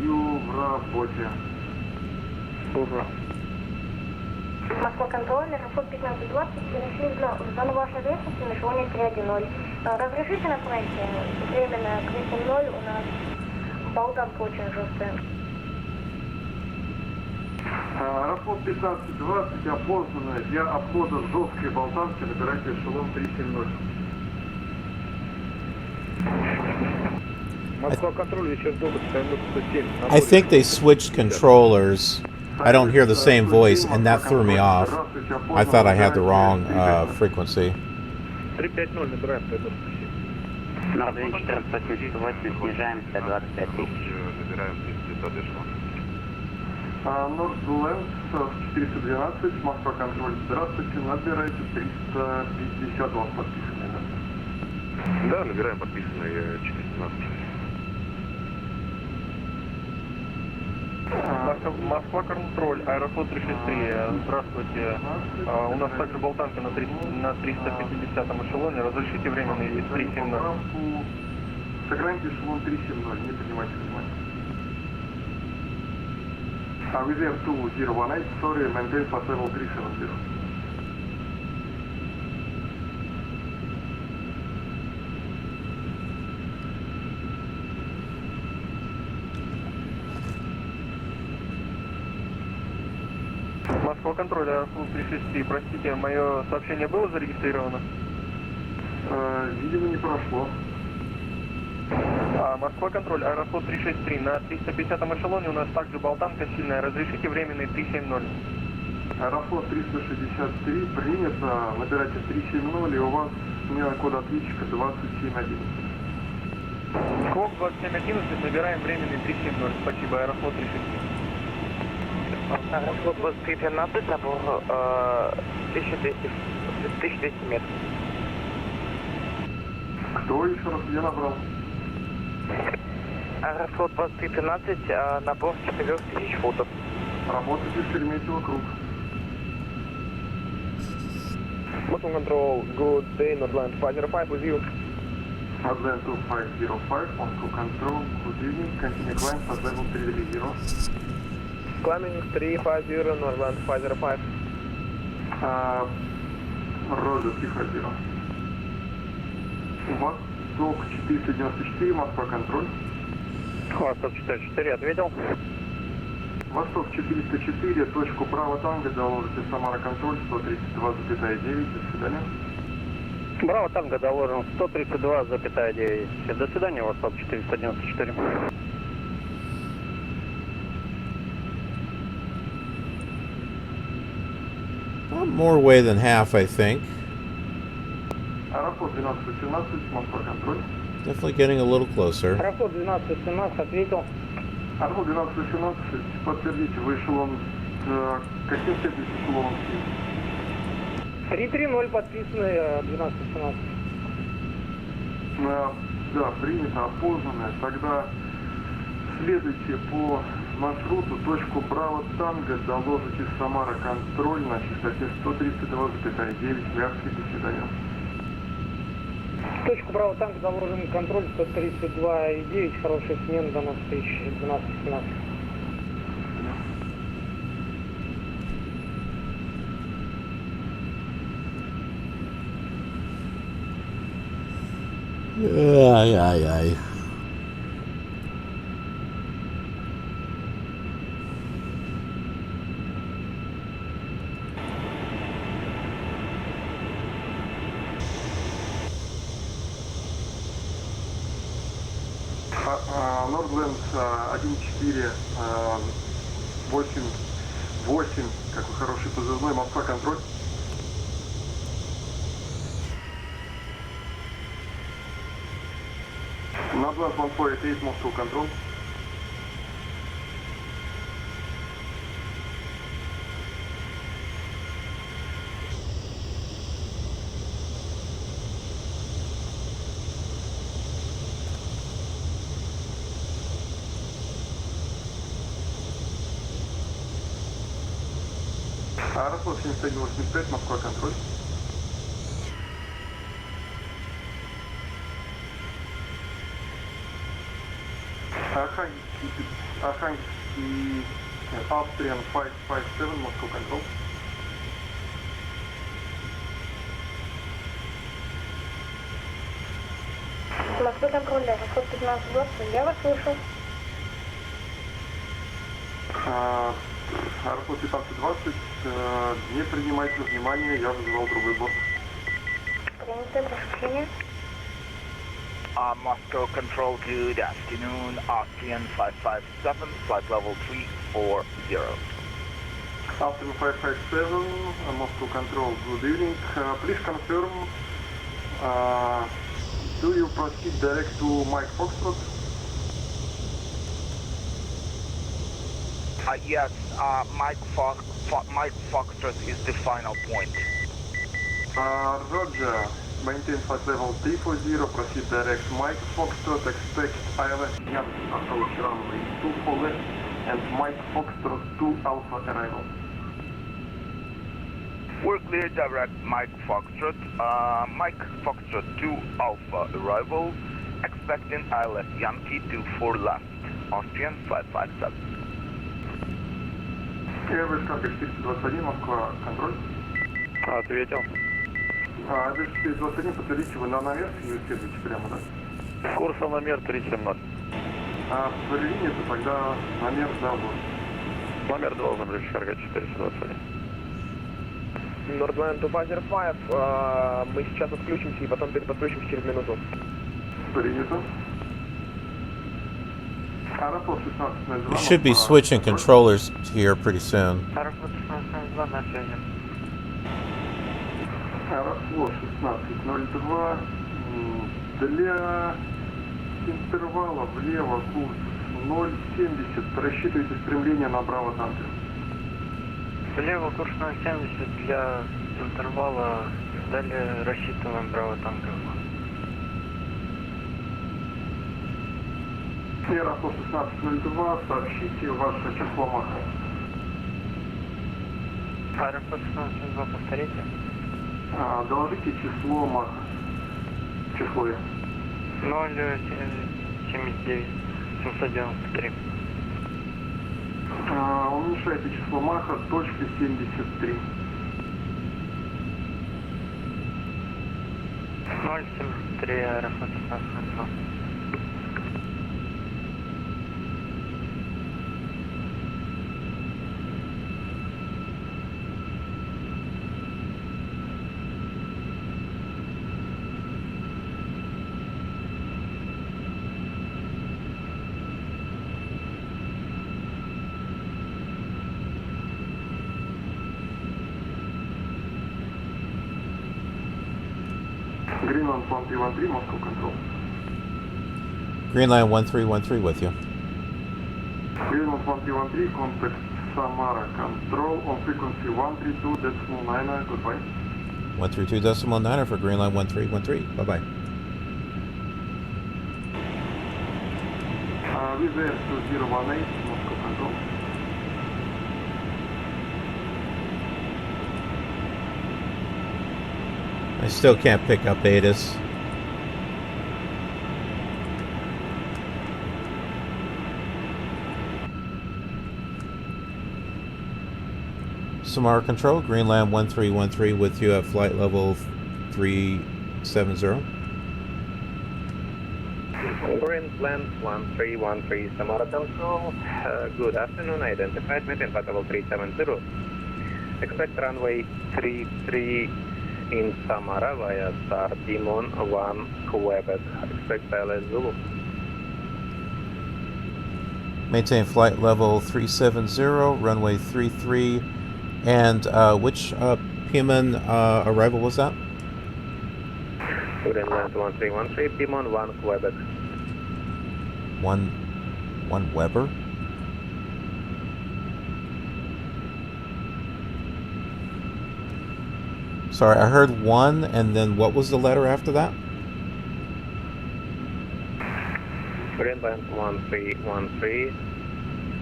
S2: Москва контроль, Аэрофлот 1520, перешли в зону вашей ответственности на эшелоне 310. Разрешите на пройти? Временно к 8.0 у нас болтанка очень жесткая.
S6: Аэрофлот 1520 опознаны. Для обхода жесткой болтанки набирайте эшелон 370.
S11: Москва контроль, вечер добрый, таймер 107.
S1: I think they switched controllers. I don't hear the same voice, and that threw me off. I thought I had the wrong frequency.
S11: 350 набираем, таймер 107.
S18: Нордвин 1488, снижаемся 25 тысяч.
S12: Набираем 300 эшелон.
S6: Нордленд 412, Москва контроль, здравствуйте, набирайте 350, у вас подписанный, да?
S12: Да, набираем подписанные 412.
S5: Москва контроль, Аэрофлот 363, здравствуйте. У нас также болтанка на 350 эшелоне, разрешите временный 370.
S6: Сохраните эшелон 370, не принимайте внимания. With Air 2018, sorry, maintain flight level 370.
S5: Москва контроль, Аэрофлот 363, простите, мое сообщение было зарегистрировано?
S6: Видимо, не прошло.
S5: Москва контроль, Аэрофлот 363, на 350 эшелоне у нас также болтанка сильная, разрешите временный 370.
S6: Аэрофлот 363 принято, набирайте 370 и у вас смена кода ответчика 2711.
S5: Сквок 2711, набираем временный 370, спасибо, Аэрофлот 363.
S16: Аэрофлот 2313, набор 1200 метров.
S6: Кто еще раз где набрал?
S16: Аэрофлот 2313, набор 4000 футов.
S6: Работайте в Шереметьево круг.
S9: Bottom control, good day, Nordland 505 with you.
S6: Nordland 2505, Moscow control, good evening, continue climb, flight level 330.
S9: Climbing 350, Nordland 505.
S6: Roger 350. Восток 494, Москва контроль.
S9: Восток 404, ответил.
S6: Восток 404, точку право танго, доложите Самара контроль, 132,9, до свидания.
S9: Браво, танго доложен 132,9. До свидания, Восток 494.
S1: More away than half, I think.
S6: Аэрофлот 1218, Москва контроль.
S1: Definitely getting a little closer.
S11: Аэрофлот 1218, ответил.
S6: Аэрофлот 1218, подтвердите, вы эшелон, каким следующим эшелоном?
S11: 330 подписанный, 1218.
S6: Да, принято, опознанное. Тогда следуйте по маршруту, точку Браво Танго, доложите Самара контроль на частоте 132,9 Мягкий, до свидания.
S11: Точку Браво Танго доложен контроль 132,9, хорошая смена, до нас 1217.
S1: Ай-ай-ай.
S6: Нордленд 1.4, 8, какой хороший позывной, Москва контроль. Нордленд 148, Москва контроль. Аэрофлот 7185, Москва контроль. Архангельский Austrian 557, Москва контроль.
S2: Москва контроль, Аэрофлот 1520, я вас слышу.
S6: Аэрофлот 1520, не принимайте во внимание, я вызывал другой борт.
S2: Принято, прошу прощения.
S20: Moscow Control, good afternoon. Austrian 557, flight level 340.
S6: Austrian 557, Moscow Control, good evening. Please confirm Do you proceed direct to Mike Foxtrot?
S20: Yes, Mike Foxtrot is the final point.
S6: Roger. Maintain flight level 340, proceed direct Mike Foxtrot, expect ILS Yankee approach runway 24 left and Mike Foxtrot 2 Alpha arrival.
S20: We're clear direct Mike Foxtrot 2 Alpha arrival, expecting ILS Yankee 24 left, Austrian 557.
S6: Airways Cargo 421, Москва, контроль.
S12: Ответил.
S6: Airways 421, подтвердите, вы на наверх и следуете прямо, да?
S12: Курсом на мер 370.
S6: Принято, тогда номер забор.
S12: Номер 2, British Cargo 421.
S9: Nordland 205, мы сейчас отключимся и потом подключимся через минуту.
S6: Принято. Аэрофлот 1602.
S1: You should be switching controllers here pretty soon.
S8: Аэрофлот 1602 на связи.
S6: Аэрофлот 1602. Для интервала влево курс 070. Рассчитывайте стремление на браво танкер.
S8: Влево курс 070 для интервала. Далее рассчитываем браво танкер.
S6: Аэрофлот 1602, сообщите ваше число Маха.
S8: Аэрофлот 1602, повторите.
S6: Доложите число Маха. Число
S8: 079 793.
S6: Уменьшайте число Маха, точка 73.
S8: 073, Аэрофлот 1602.
S6: Greenland 1313, Moscow control.
S1: Greenland 1313 with you.
S6: Greenland 1313, contact Samara control on frequency 132.9, goodbye.
S1: 132.9 for Greenland 1313. Bye-bye.
S6: Visa Air 2018, Moscow control.
S1: I still can't pick up Betas. Samara Control, Greenland 1313 with you at flight level 370.
S9: Greenland 1313, Samara Control. Good afternoon, identified maintain flight level 370. Expect runway 33 in Samara via Star Demon 1 Quebec. Expect ILS Zulu.
S1: Maintain flight level 370, runway 33. And which Piemann arrival was that?
S9: Greenland 1313, Piemann 1 Quebec.
S1: One Weber? Sorry, I heard one, and then what was the letter after that?
S9: Greenland 1313,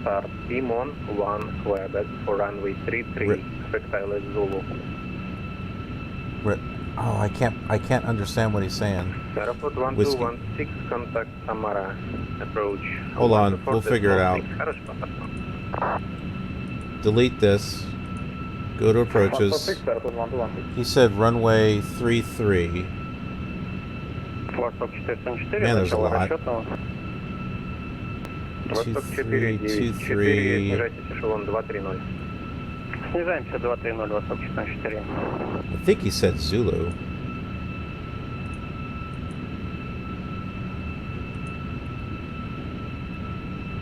S9: Star Piemann 1 Quebec for runway 33, expect ILS Zulu.
S1: Oh, I can't understand what he's saying.
S9: Airport 1216, contact Samara, approach.
S1: Hold on, we'll figure it out. Delete this. Go to approaches. He said runway 33. Man, there's a lot. 23, 23.
S9: Снижаемся 230, Восток 14.
S1: I think he said Zulu.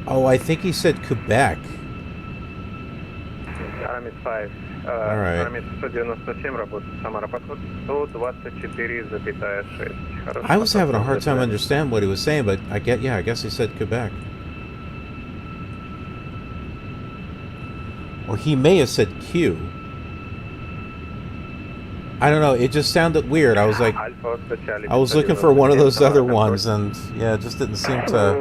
S1: Oh, I think he said Quebec.
S9: Арамис 5.
S1: All right.
S9: Арамис 197 работает. Самара подход 124,6.
S1: I was having a hard time understanding what he was saying, but I guess he said Quebec. Or he may have said Q. I don't know, it just sounded weird. I was like, I was looking for one of those other ones, and yeah, it just didn't seem to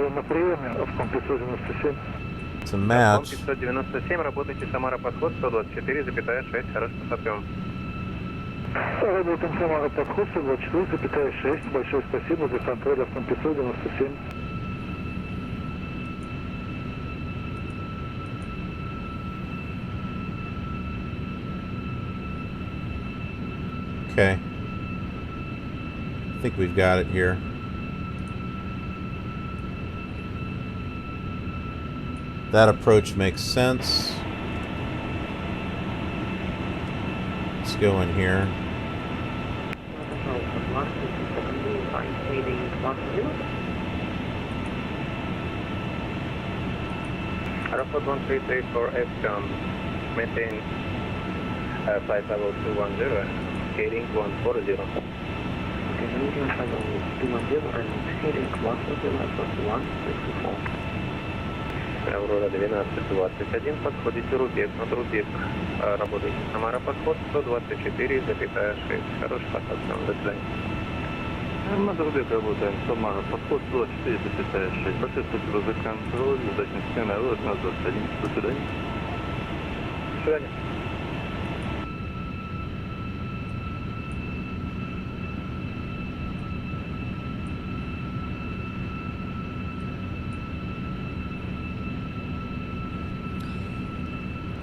S1: match.
S9: 597, работайте, Самара подход 124,6, хорош посадком.
S14: Работаем Самара подход 124,6. Большое спасибо за контроль Автом 597.
S1: Okay. I think we've got it here. That approach makes sense. Let's go in here.
S9: Airport 1334 F-Con, maintain flight level 210, heading 140.
S10: Maintain flight level 210 and heading 140, 164.
S9: Аврора 1221, подходите Рубег, над Рубег. Работайте Самара подход 124,6. Хороший посадка, до свидания.
S12: Над Рубег работаем, Самара подход 124,6. Большое спасибо за контроль, удачной смены, Аврора 1221. До свидания.
S9: До свидания.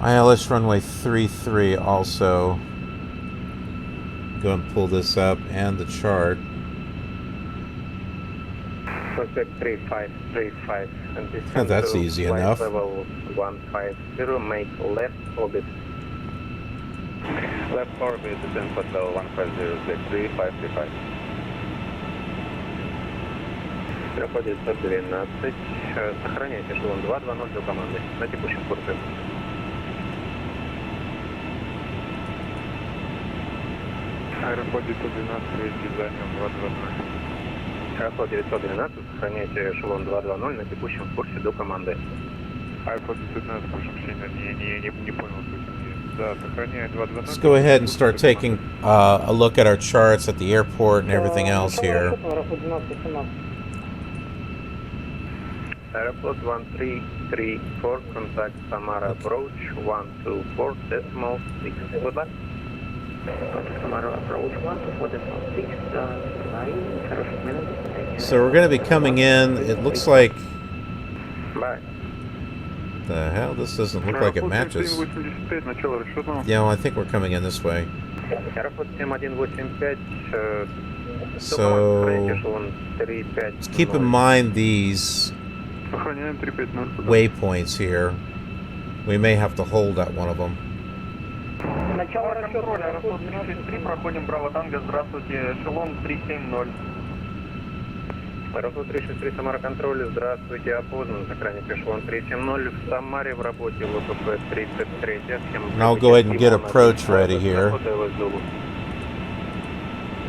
S1: ILS runway 33 also. Go and pull this up and the chart.
S9: Prospect 3535.
S1: Oh, that's easy enough.
S9: Level 150, make left orbit.
S12: Left orbit, descend flight level 150, 3535.
S9: Проходит 112, сохраняйте эшелон 220 до команды на текущем курсе.
S12: Аэрофлот 912, дизайнер 220.
S9: Аэрофлот 912, сохраняйте эшелон 220 на текущем курсе до команды.
S12: Аэрофлот 912, прошу прощения, не понял суть. Да, сохраняю 220.
S1: Let's go ahead and start taking a look at our charts at the airport and everything else here.
S9: Airport 1334, contact Samara approach 124.6. Good luck.
S10: Samara approach 124.6.
S1: So we're going to be coming in, it looks like...
S9: Bye.
S1: The hell? This doesn't look like it matches. Yeah, well, I think we're coming in this way.
S9: Airport 7185,
S1: so let's keep in mind these waypoints here. We may have to hold at one of them.
S5: Начало контроля, Аэрофлот 363, проходим Браво Танго, здравствуйте, эшелон 370.
S9: Аэрофлот 363, Самара контроль, здравствуйте, опознан, сохраните эшелон 370, в Самаре в работе ВПП 33.
S1: And I'll go ahead and get approach ready here.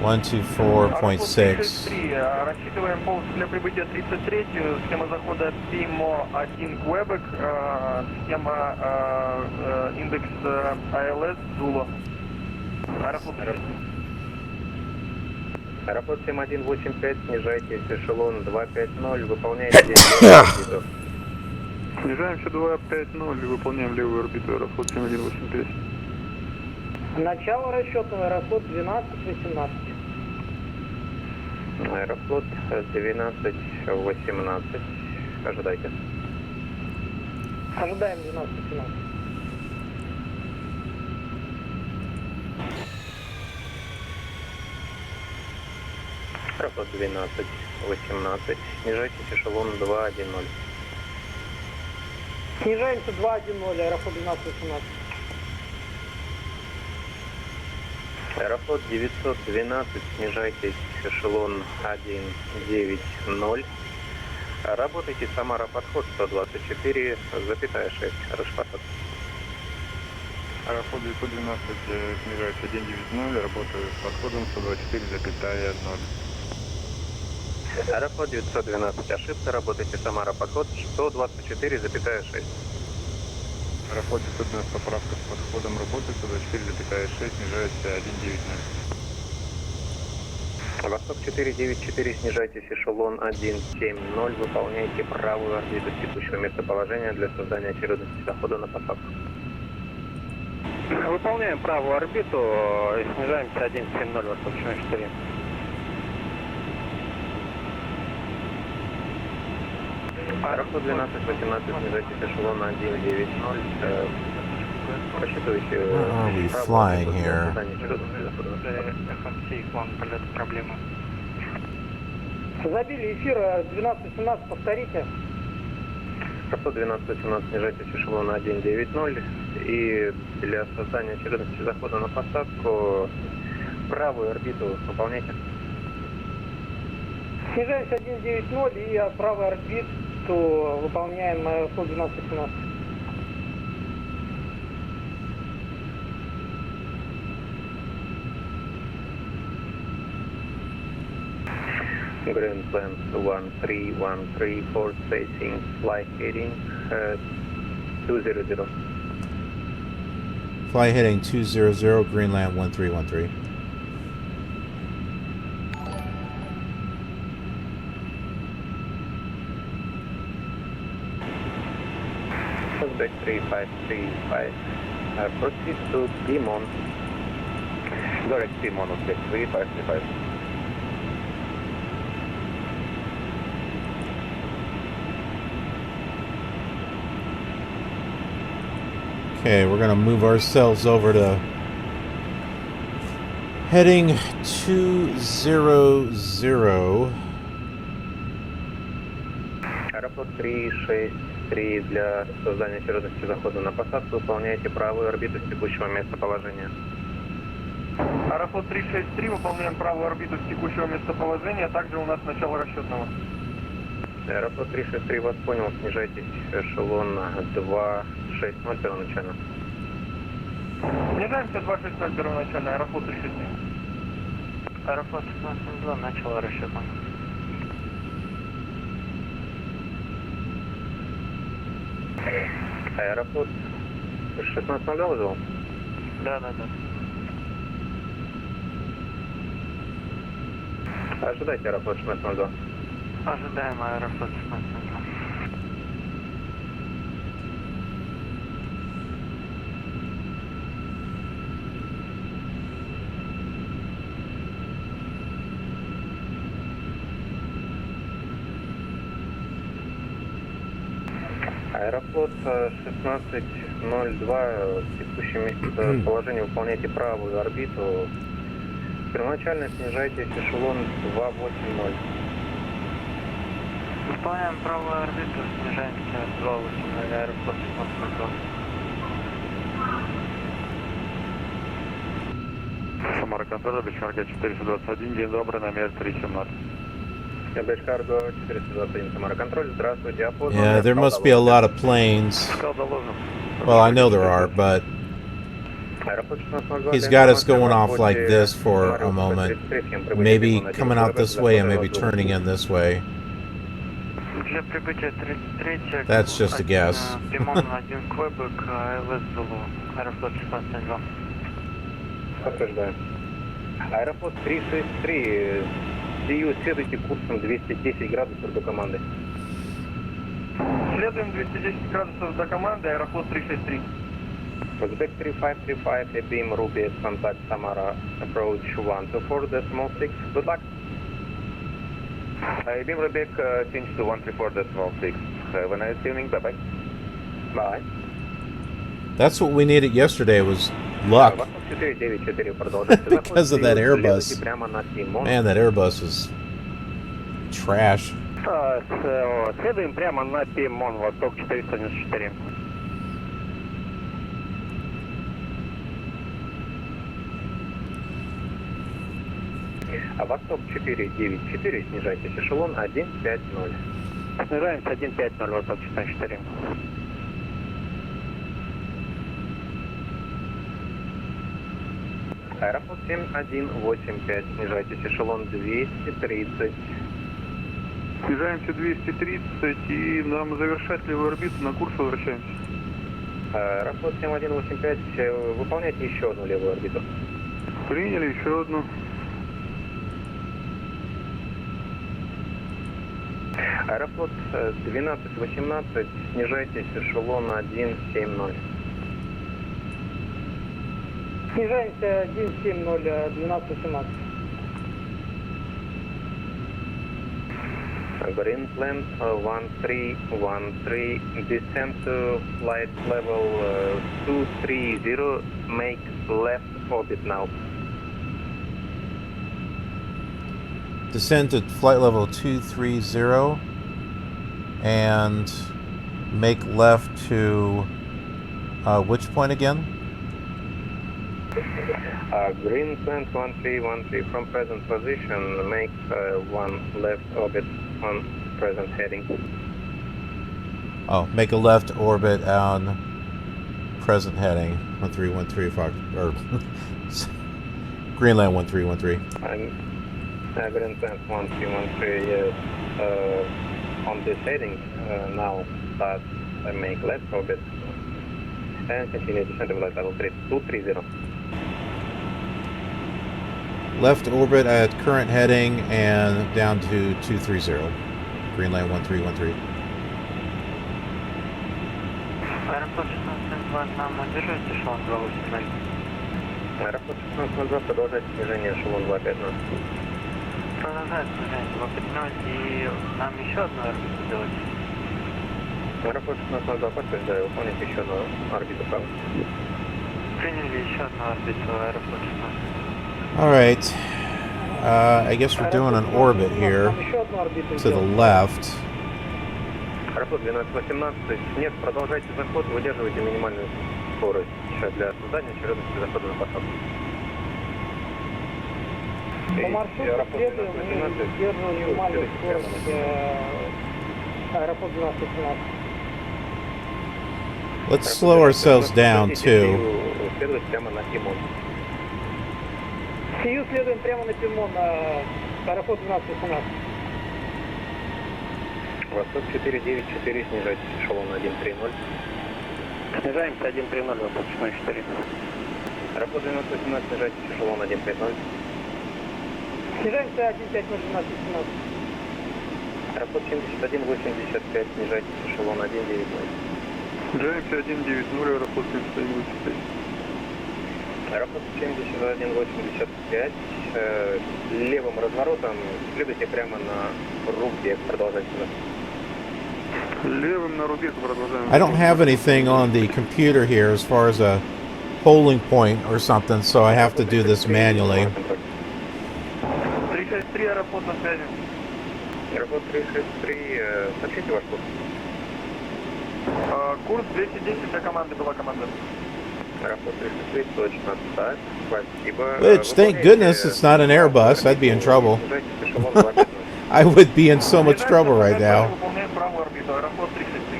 S1: 124.6.
S5: Рассчитываем полосу для прибытия 33, схема захода PIMO-1 Quebec, схема индекс ALS Zulu.
S9: Аэрофлот 7185, снижайтесь, эшелон 250, выполняйте левую орбиту.
S14: Снижаемся 250, выполняем левую орбиту, Аэрофлот 7185.
S16: Начало расчета, Аэрофлот 1218.
S9: Аэрофлот 1218, ожидайте.
S16: Ожидаем 1218.
S9: Аэрофлот 1218, снижайтесь, эшелон 210.
S16: Снижаемся 210, Аэрофлот 1218.
S9: Аэрофлот 912, снижайтесь, эшелон 190. Работайте, Самара, подход 124,6. Хороший подход.
S12: Аэрофлот 912, снижается 190, работаю с подходом 124,0.
S9: Аэрофлот 912, ошибка, работайте Самара, подход 124,6.
S12: Аэрофлот 912, поправка с подходом работы 124,6, снижается 190.
S9: Восток 494, снижайтесь, эшелон 170, выполняйте правую орбиту с текущего местоположения для создания очередности захода на посадку.
S11: Выполняем правую орбиту, снижаемся 170, Восток 4.
S9: Аэрофлот 1218, снижайтесь, эшелон 190, рассчитывайте
S1: Where are we flying here?
S8: Проблемы.
S11: Забили эфир 12-17, повторите.
S9: Аэрофлот 1218, снижайтесь, эшелон 190, и для создания очередности захода на посадку правую орбиту выполняйте.
S11: Снижаемся 190 и правую орбиту выполняем Аэрофлот 12-17.
S9: Greenland 1313, forward facing, fly heading 200.
S1: Fly heading 200, Greenland 1313.
S9: Suspect 3535, proceed to Demon. Direct Demon, object 3535.
S1: Okay, we're gonna move ourselves over to heading 200.
S9: Аэрофлот 363, для создания очередности захода на посадку выполняйте правую орбиту с текущего местоположения.
S5: Аэрофлот 363, выполняем правую орбиту с текущего местоположения, также у нас начало расчетного.
S9: Аэрофлот 363 вас понял, снижайтесь, эшелон 260 первоначально.
S5: Снижаемся 260 первоначально, Аэрофлот 363.
S8: Аэрофлот 1602, начало расчетом.
S9: Аэрофлот 1602 вызвал?
S8: Да.
S9: Ожидайте Аэрофлот 1602.
S8: Ожидаем Аэрофлот 1602.
S9: Аэрофлот 1602, в текущем местоположении выполняйте правую орбиту. Первоначально снижайтесь, эшелон 280.
S8: Выполняем правую орбиту, снижаемся 280, Аэрофлот 1602.
S12: Самара контроль, Бешкарга 421, день добрый, намер 317.
S9: Бешкарга 421, Самара контроль, здравствуйте, опознан.
S1: Yeah, there must be a lot of planes. Well, I know there are, but he's got us going off like this for a moment. Maybe coming out this way and maybe turning in this way.
S8: Для прибытия 33,
S1: That's just a guess.
S8: Лимон 1 Quebec, ЛС Зулу, Аэрофлот 1602.
S9: Подтверждаю. Аэрофлот 363, сию следуйте курсом 210 градусов до команды.
S5: Следуем 210 градусов до команды, Аэрофлот 363.
S9: Suspect 3535, beam Ruby, contact Samara, approach 124.6. Good luck.
S7: Beam Ruby, change to 134.6. Have a nice evening, bye-bye.
S9: Bye.
S1: That's what we needed yesterday was luck. Because of that Airbus. Man, that Airbus is trash.
S11: Следуем прямо на Пимон, Восток 494.
S9: А Восток 494, снижайтесь, эшелон 150.
S11: Снижаемся 150, Восток 494.
S9: Аэрофлот 7185, снижайтесь, эшелон 230.
S12: Снижаемся 230 и нам завершать левую орбиту, на курс возвращаемся.
S9: Аэрофлот 7185, выполняйте еще одну левую орбиту.
S12: Приняли еще одну.
S9: Аэрофлот 1218, снижайтесь, эшелон 170.
S11: Снижаемся 170, 1218.
S9: Greenland 1313, descend to flight level 230, make left orbit now.
S1: Descend to flight level 230 and make left to which point again?
S9: Greenland 1313, from present position, make one left orbit on present heading.
S1: Oh, make a left orbit on present heading. 1313 or Greenland 1313.
S9: Greenland 1313, yes. On this heading now, start make left orbit and continue descent to flight level 230.
S1: Left orbit at current heading and down to 230. Greenland 1313.
S8: Аэрофлот 1602, нам удерживайте эшелон 280.
S9: Аэрофлот 1602, продолжайте снижение, эшелон 250.
S8: Продолжает снижение 250 и нам еще одну орбиту сделать.
S9: Аэрофлот 1602, подтверждаю, выполните еще одну орбиту право.
S8: Приняли еще одну орбиту аэрофлот 16.
S1: Alright. I guess we're doing an orbit here to the left.
S9: Аэрофлот 1218, нет, продолжайте заход, выдерживайте минимальную скорость для создания очередности захода на посадку.
S11: По маршруту следуем, мы держим минимальную скорость аэрофлот 1218.
S1: Let's slow ourselves down too.
S9: Следовать прямо на Пимон.
S11: Сию следуем прямо на Пимон, аэрофлот 1218.
S9: Восток 494, снижайтесь, эшелон 130.
S18: Снижаемся 130, восток 4.
S9: Аэрофлот 1218, снижайтесь, эшелон 150.
S11: Снижаемся 150, 1218.
S9: Аэрофлот 7185, снижайтесь, эшелон 190.
S12: Снижаемся 190, аэрофлот 7185.
S9: Аэрофлот 7185, левым разворотом следуйте прямо на рубеж, продолжайте.
S12: Левым на рубеж продолжаем.
S1: I don't have anything on the computer here as far as a polling point or something, so I have to do this manually.
S5: 363, аэрофлот на связи.
S9: Аэрофлот 363, сообщите ваш курс.
S5: Курс 210 для команды, была команда.
S9: Аэрофлот 363, точно, так, спасибо.
S1: Which, thank goodness, it's not an Airbus. I'd be in trouble. I would be in so much trouble right now.
S5: Выполняем правую орбиту, аэрофлот 363.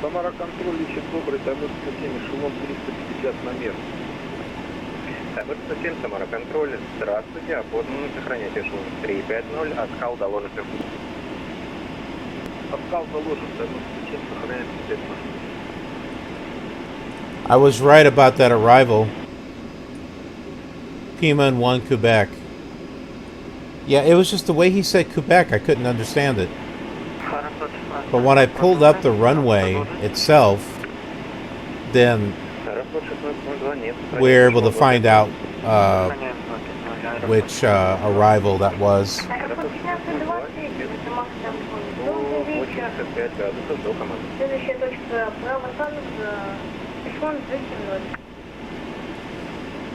S12: Самара контроль ищет добрый, Тамыр 107, эшелон 350 на мер.
S9: Тамыр 107, Самара контроль, здравствуйте, опознанно, сохраняйте эшелон 350, Аскал доложите.
S12: Аскал доложен, Тамыр 107, сохраняйте 5.
S1: I was right about that arrival. Pima and 1 Quebec. Yeah, it was just the way he said Quebec, I couldn't understand it. But when I pulled up the runway itself, then we're able to find out which arrival that was.
S2: Следующая точка эшелон 270.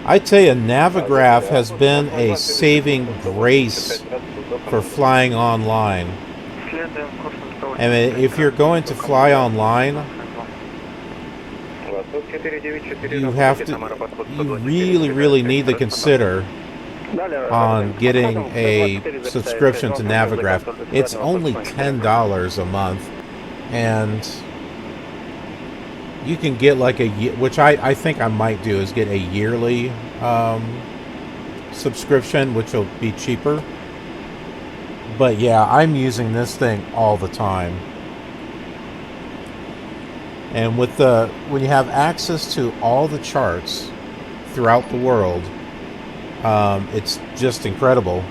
S1: I tell you, Navigraph has been a saving grace for flying online. I mean, if you're going to fly online, you have to, you really need to consider on getting a subscription to Navigraph. It's only $10 a month, and you can get like which I think I might do, is get a yearly subscription, which will be cheaper. But yeah, I'm using this thing all the time. And with when you have access to all the charts throughout the world, it's just incredible.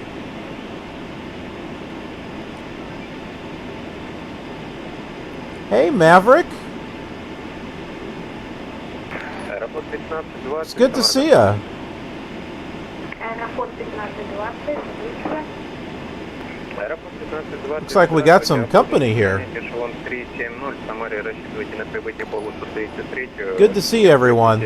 S1: Hey, Maverick. It's good to see ya. Looks like we got some company here. Good to see everyone.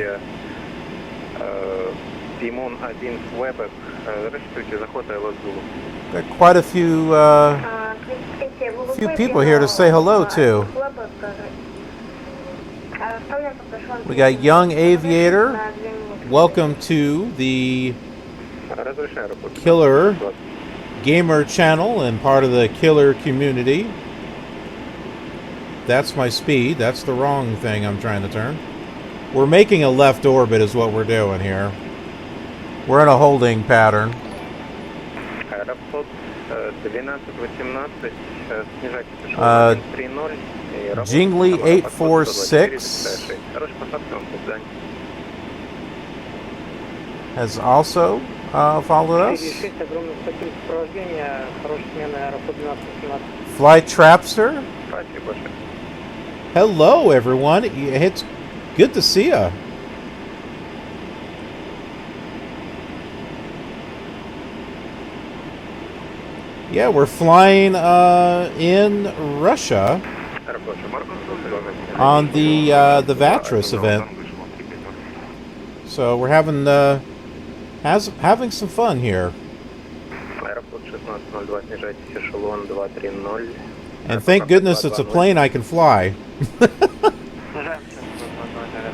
S1: Got quite a few people here to say hello to. We got Young Aviator. Welcome to the KILR Gamer channel and part of the KILR community. That's my speed. That's the wrong thing I'm trying to turn. We're making a left orbit is what we're doing here. We're in a holding pattern. Jingli 846 has also followed us. Fly Trapster. Hello, everyone. It's good to see ya. Yeah, we're flying in Russia on the VATRUS event. So we're having some fun here. And thank goodness it's a plane I can fly.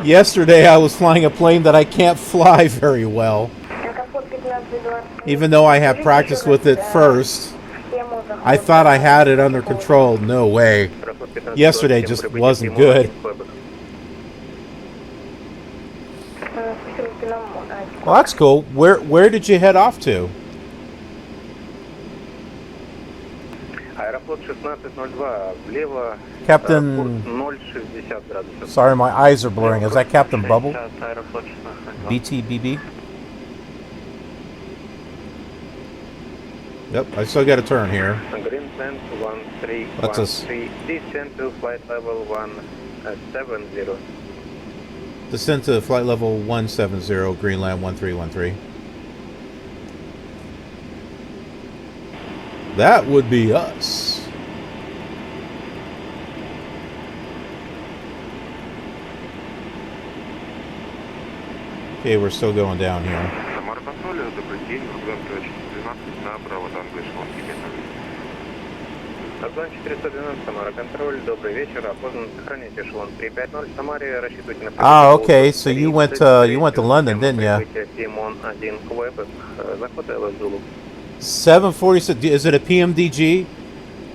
S1: Yesterday I was flying a plane that I can't fly very well. Even though I have practiced with it first, I thought I had it under control. No way. Yesterday just wasn't good. Well, that's cool. Where did you head off to? Captain... Sorry, my eyes are blurring. Is that Captain Bubble? BTBB? Yep, I still got a turn here.
S9: Greenland 1313.
S1: Let's us
S9: Descend to flight level 170.
S1: Descend to flight level 170, Greenland 1313. That would be us. Okay, we're still going down here.
S12: Samara контроль, добрый день, Гурганка 412 на Браво Танго эшелон тебе.
S9: Адлан 412, Самара контроль, добрый вечер, опознан, сохраняйте эшелон 350, Самаре рассчитывайте на...
S1: Ah, okay, so you went to London, didn't you?
S9: Тимон 1 Quebec, заход Элла Зулу.
S1: 747, is it a PMDG?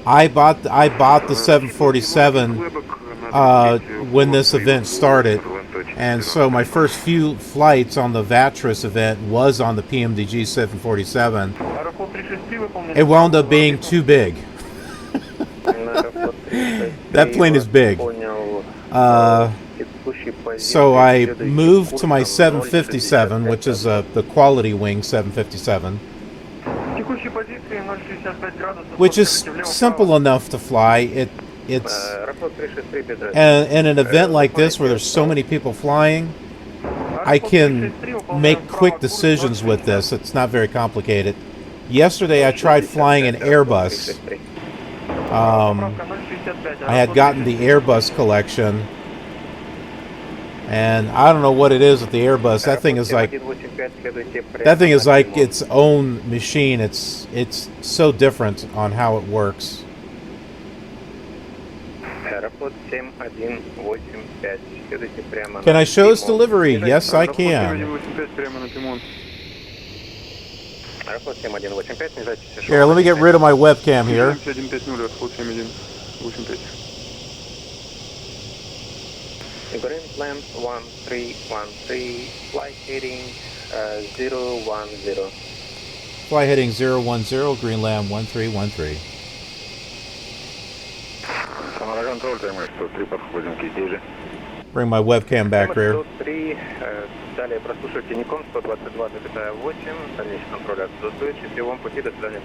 S1: I bought the 747 when this event started, and so my first few flights on the VATRUS event was on the PMDG 747. It wound up being too big. That plane is big. So I moved to my 757, which is the QualityWings 757. Which is simple enough to fly. It's and an event like this where there's so many people flying, I can make quick decisions with this. It's not very complicated. Yesterday I tried flying an Airbus. I had gotten the Airbus collection, and I don't know what it is with the Airbus. That thing is like its own machine. It's so different on how it works. Can I show this delivery? Yes, I can.
S9: Аэрофлот 7185, снижайтесь.
S1: Here, let me get rid of my webcam here.
S12: 7150, Аэрофлот 7185.
S9: Greenland 1313, flight heading 010.
S1: Fly heading 010, Greenland 1313.
S17: Samara контроль, ТМ-103, подходим к Идеже.
S1: Bring my webcam back here.
S9: 103, далее прослушайте Ником 122,8, дальнейший контроль отсутствует, счастливом пути, до свидания.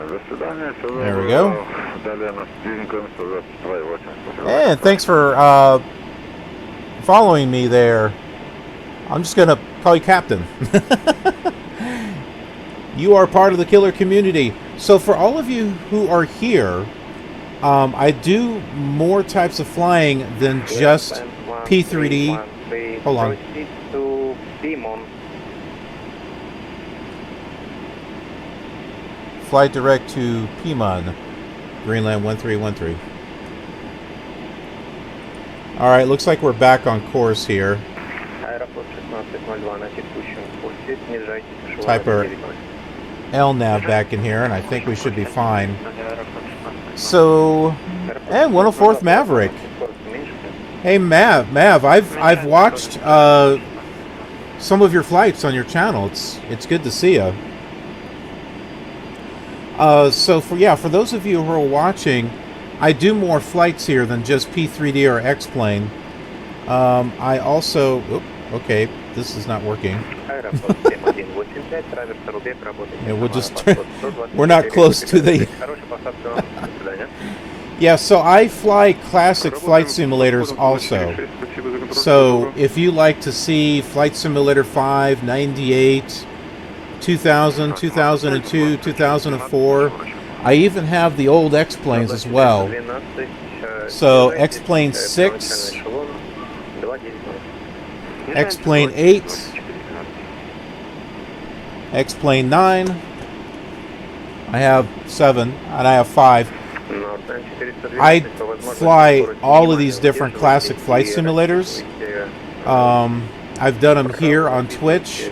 S17: До свидания, всего
S1: There we go.
S17: Далее на Ником 122,8.
S1: And thanks for following me there. I'm just going to call you Captain. You are part of the KILR community. So for all of you who are here, I do more types of flying than just P3D. Hold on. Flight direct to Pimon, Greenland 1313. Alright, looks like we're back on course here. Type our LNAV back in here, and I think we should be fine. So, and 104th Maverick. Hey Mav, I've watched some of your flights on your channel. It's good to see you. So for those of you who are watching, I do more flights here than just P3D or X-Plane. I also, okay, this is not working. Yeah, we're not close to the. Yeah, so I fly classic flight simulators also. So if you like to see Flight Simulator 5, 98, 2000, 2002, 2004, I even have the old X-Planes as well. So X-Plane 6, X-Plane 8, X-Plane 9, I have 7, and I have 5. I fly all of these different classic flight simulators. I've done them here on Twitch,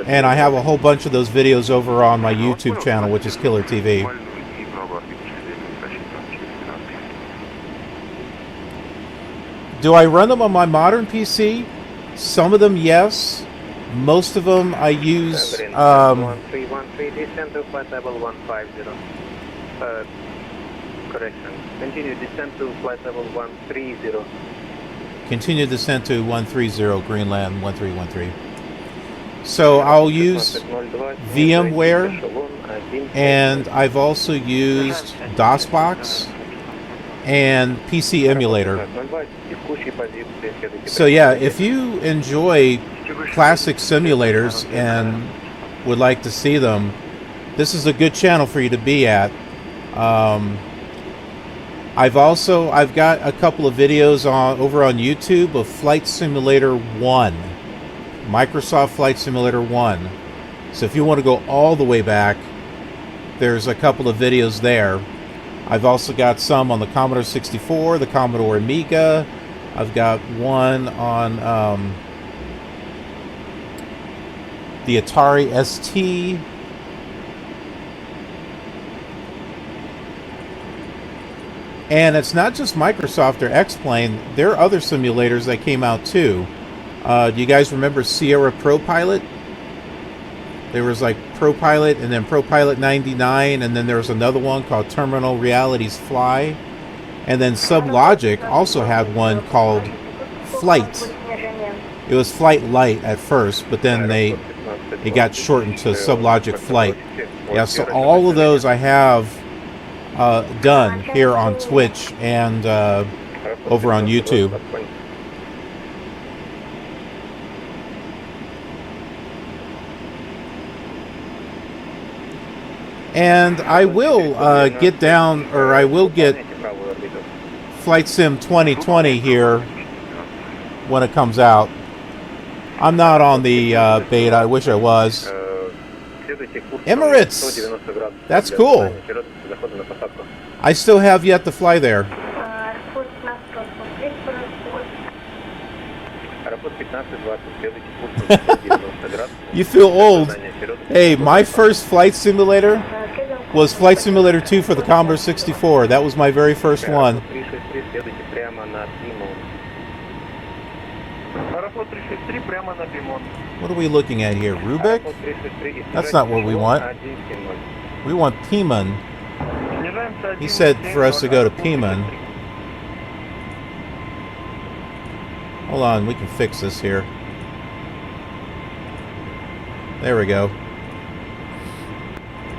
S1: and I have a whole bunch of those videos over on my YouTube channel, which is KILR TV. Do I run them on my modern PC? Some of them, yes. Most of them I use.
S9: Correction. Continue descent to flight level 130.
S1: Continue descent to 130, Greenland 1313. So I'll use VMware, and I've also used DOSBox and PC Emulator. So yeah, if you enjoy classic simulators and would like to see them, this is a good channel for you to be at. I've got a couple of videos over on YouTube of Flight Simulator 1, Microsoft Flight Simulator 1. So if you want to go all the way back, there's a couple of videos there. I've also got some on the Commodore 64, the Commodore Amiga. I've got one on the Atari ST. And it's not just Microsoft or X-Plane. There are other simulators that came out too. Do you guys remember Sierra ProPilot? There was like ProPilot and then ProPilot 99, and then there was another one called Terminal Realities Fly. And then Sublogic also had one called Flight. It was Flight Light at first, but then it got shortened to Sublogic Flight. Yeah, so all of those I have done here on Twitch and over on YouTube. And I will get down, or I will get Flight Sim 2020 here when it comes out. I'm not on the beta. I wish I was. Emirates! That's cool. I still have yet to fly there. You feel old. Hey, my first flight simulator was Flight Simulator 2 for the Commodore 64. That was my very first one. What are we looking at here? Rubik? That's not what we want. We want Piman. He said for us to go to Piman. Hold on, we can fix this here. There we go.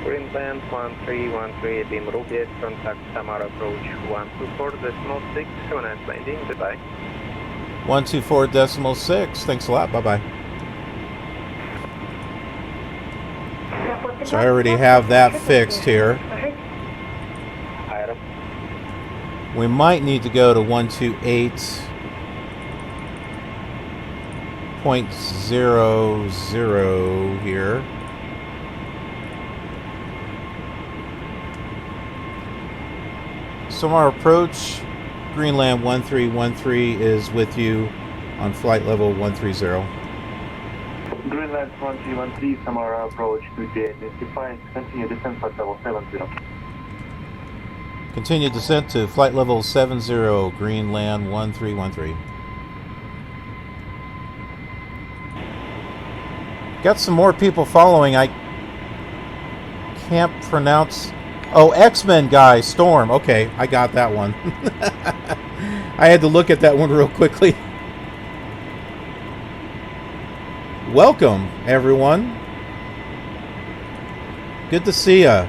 S9: Greenland 1313, beam Rubik, contact Samara approach 124.6, have a nice landing, goodbye.
S1: 124.6, thanks a lot, bye-bye. So I already have that fixed here. We might need to go to 128.00 here. Samara approach, Greenland 1313 is with you on flight level 130.
S6: Greenland 1313, Samara approach to be identified. Continue descent flight level 70.
S1: Continue descent to flight level 70, Greenland 1313. Got some more people following. I can't pronounce. Oh, X-Men guy, Storm. Okay, I got that one. I had to look at that one real quickly. Welcome, everyone. Good to see ya.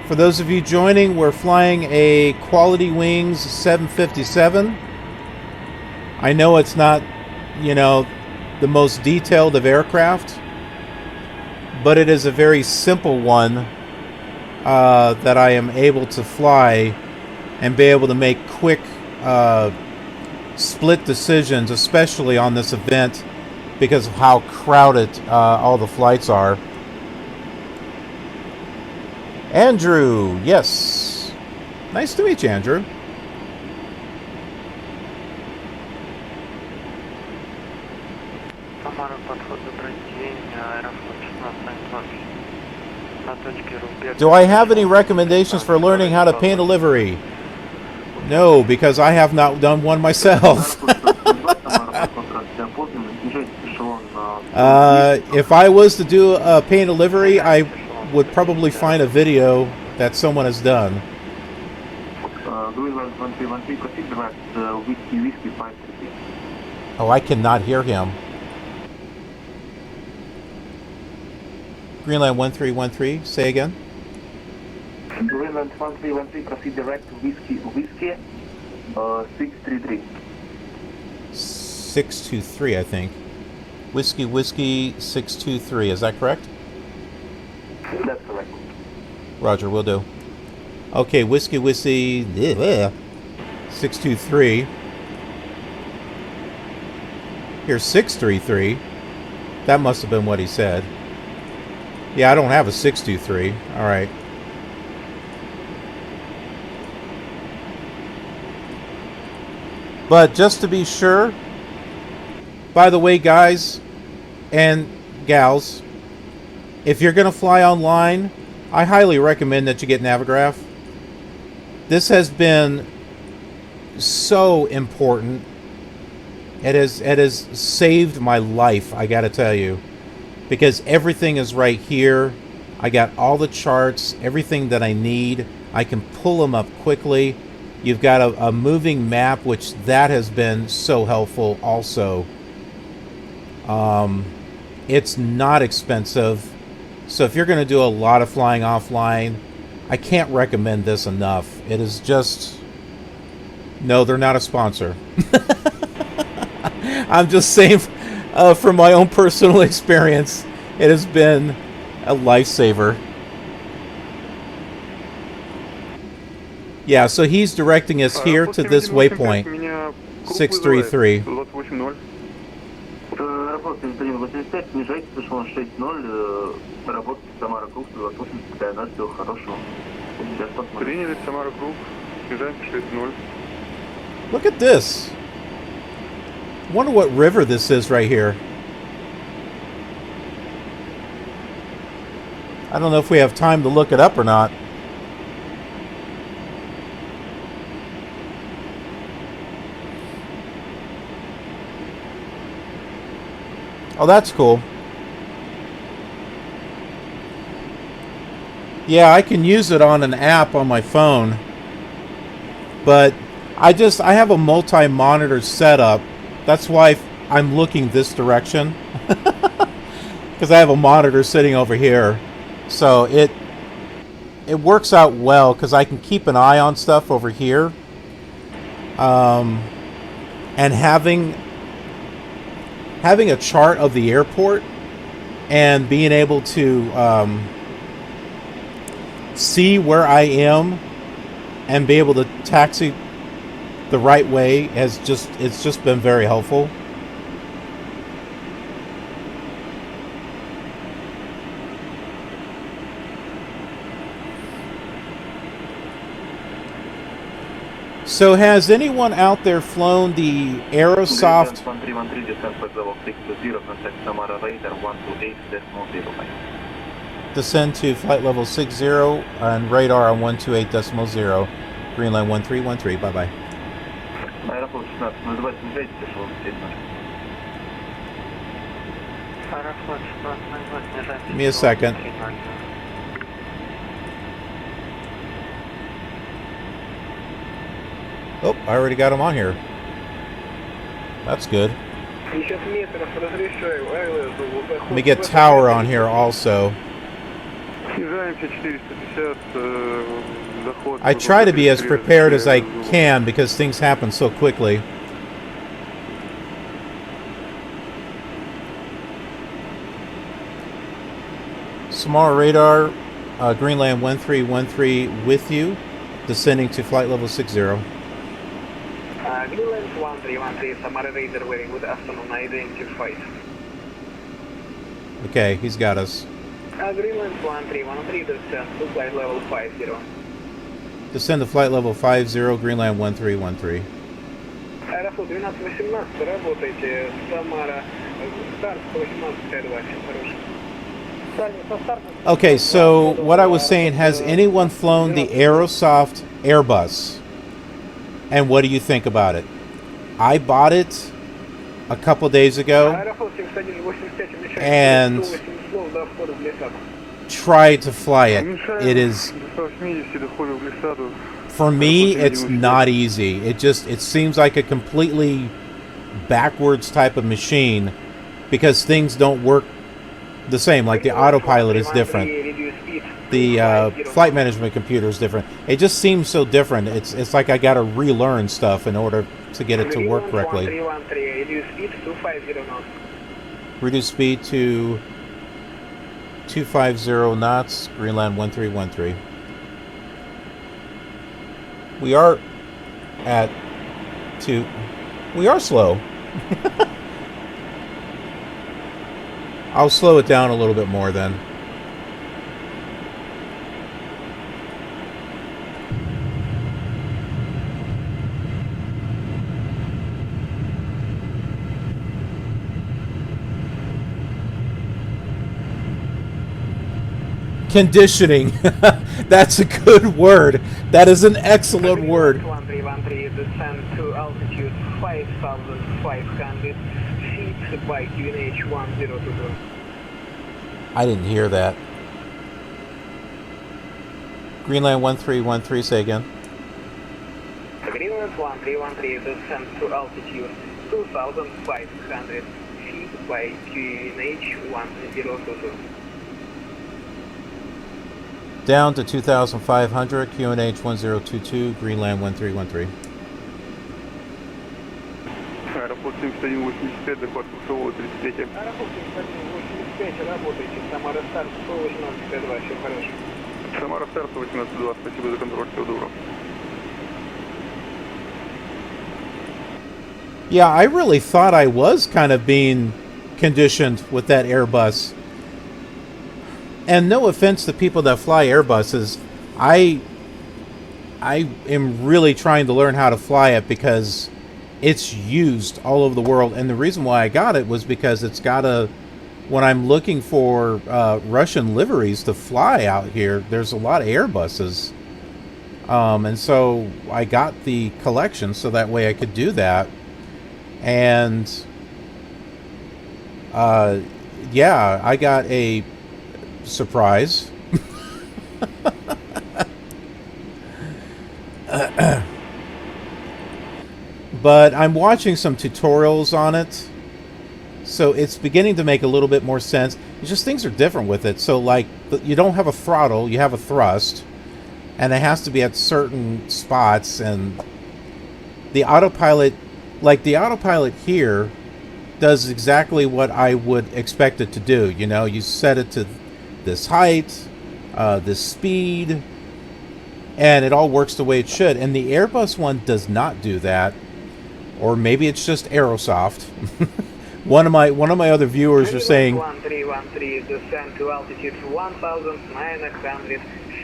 S1: For those of you joining, we're flying a QualityWings 757. I know it's not, you know, the most detailed of aircraft, but it is a very simple one that I am able to fly and be able to make quick split decisions, especially on this event because of how crowded all the flights are. Andrew, yes. Nice to meet you, Andrew.
S8: Самара, подход, добрый день, аэрофлот 1602. На точке Рубек.
S1: Do I have any recommendations for learning how to paint a livery? No, because I have not done one myself. If I was to do a paint a livery, I would probably find a video that someone has done. Oh, I cannot hear him. Greenland 1313, say again.
S6: Greenland 1313, proceed direct to Whiskey 633.
S1: 623, I think. Whiskey 623, is that correct?
S6: That's correct.
S1: Roger, will do. Okay, Whiskey 623. Here's 633. That must have been what he said. Yeah, I don't have a 623. All right. But just to be sure, by the way, guys and gals, if you're going to fly online, I highly recommend that you get Navigraph. This has been so important. It has saved my life, I got to tell you, because everything is right here. I got all the charts, everything that I need. I can pull them up quickly. You've got a moving map, which that has been so helpful also. It's not expensive. So if you're going to do a lot of flying offline, I can't recommend this enough. It is just... No, they're not a sponsor. I'm just saying from my own personal experience, it has been a lifesaver. Yeah, so he's directing us here to this waypoint. 633.
S6: Работа 7185, снижайте, эшелон 6-0, работа Самара Круг, 180, 0, всего хорошего.
S12: Приняли Самара Круг.
S1: Look at this. Wonder what river this is right here. I don't know if we have time to look it up or not. Oh, that's cool. Yeah, I can use it on an app on my phone. But I have a multi-monitor setup. That's why I'm looking this direction. Because I have a monitor sitting over here. So it works out well because I can keep an eye on stuff over here. And having a chart of the airport and being able to see where I am and be able to taxi the right way it's just been very helpful. So has anyone out there flown the Aerosoft? Descend to flight level 60 and radar on 128.0. Greenland 1313. Bye bye. Give me a second. Oh, I already got him on here. That's good. Let me get Tower on here also. I try to be as prepared as I can because things happen so quickly. Samara radar, Greenland 1313 with you, descending to flight level 60.
S9: Greenland 1313, Samara radar, very good afternoon, identified.
S1: Okay, he's got us.
S9: Greenland 1313, descend to flight level 50.
S1: Descend to flight level 50, Greenland 1313.
S9: Аэрофлот 1218, работайте, Самара, старт 18.28,
S1: Okay, so what I was saying, has anyone flown the Aerosoft Airbus? And what do you think about it? I bought it a couple days ago and tried to fly it. It is, for me, it's not easy. It seems like a completely backwards type of machine because things don't work the same. Like the autopilot is different. The flight management computer is different. It just seems so different. It's like I got to relearn stuff in order to get it to work correctly. Reduce speed to 250 knots, Greenland 1313. We are at 2. We are slow. I'll slow it down a little bit more then. Conditioning. That's a good word. That is an excellent word.
S9: 1313, descend to altitude 5,500 feet by QNH-1022.
S1: I didn't hear that. Greenland 1313, say again.
S9: Greenland 1313, descend to altitude 2,500 feet by QNH-1022.
S1: Down to 2,500, QNH 1022, Greenland 1313.
S12: Аэрофлот 7185, захват курсового 33.
S9: Аэрофлот 7185, работайте. Самара старт 118.2, все хорошо.
S12: Самара старт 18.2, спасибо за контроль, всего доброго.
S1: Yeah, I really thought I was kind of being conditioned with that Airbus. And no offense to people that fly Airbuses, I I am really trying to learn how to fly it because it's used all over the world. And the reason why I got it was because it's got a... When I'm looking for Russian liveries to fly out here, there's a lot of Airbuses. And so I got the collection so that way I could do that. And yeah, I got a surprise. But I'm watching some tutorials on it, so it's beginning to make a little bit more sense. It's just things are different with it. So like, you don't have a throttle, you have a thrust, and it has to be at certain spots. And the autopilot, like the autopilot here, does exactly what I would expect it to do. You know, you set it to this height, this speed, and it all works the way it should. And the Airbus one does not do that. Or maybe it's just Aerosoft. one of my other viewers are saying
S9: 1313 descend to altitude 1,900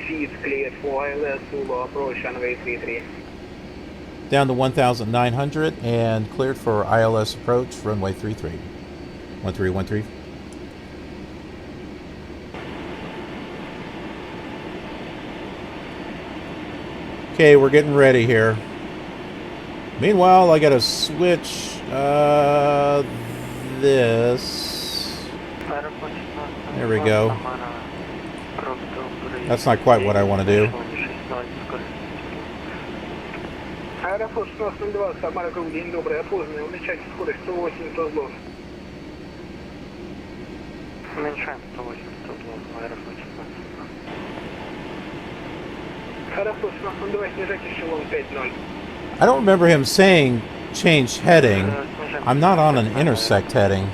S9: feet, cleared for ILS Zulu approach runway 33.
S1: Down to 1,900 and cleared for ILS approach runway 33. 1313. Okay, we're getting ready here. Meanwhile, I gotta switch this. There we go. That's not quite what I want to do.
S11: Аэрофлот 1602, Самара, круг, день добрый, опознанный, уменьшайте скорость 180 узлов.
S8: Уменьшаем 180 узлов, Аэрофлот 1602.
S11: Аэрофлот 1602, снижайте эшелон 5-0.
S1: I don't remember him saying change heading. I'm not on an intersect heading.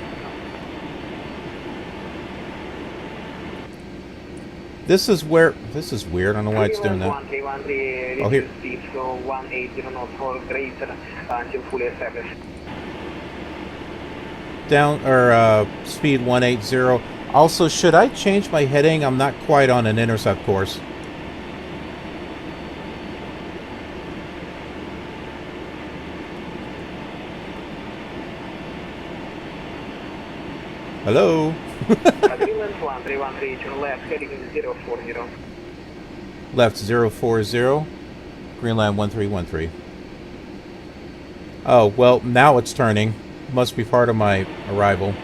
S1: This is where... This is weird. I don't know why it's doing that. Oh, here. Down, or speed 180. Also, should I change my heading? I'm not quite on an intercept course. Hello?
S9: Greenland 1313, turn left, heading 040.
S1: Left 040, Greenland 1313. Oh, well, now it's turning. Must be part of my arrival.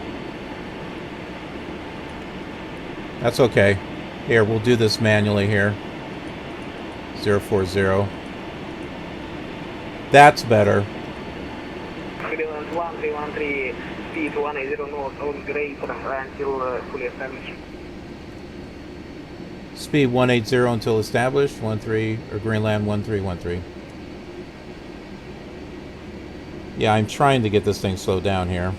S1: That's okay. Here, we'll do this manually here. 040. That's better.
S9: Greenland 1313. Speed 180 knots on greater until fully established.
S1: Speed 180 until established, 13, or Greenland 1313. Yeah, I'm trying to get this thing slowed down here.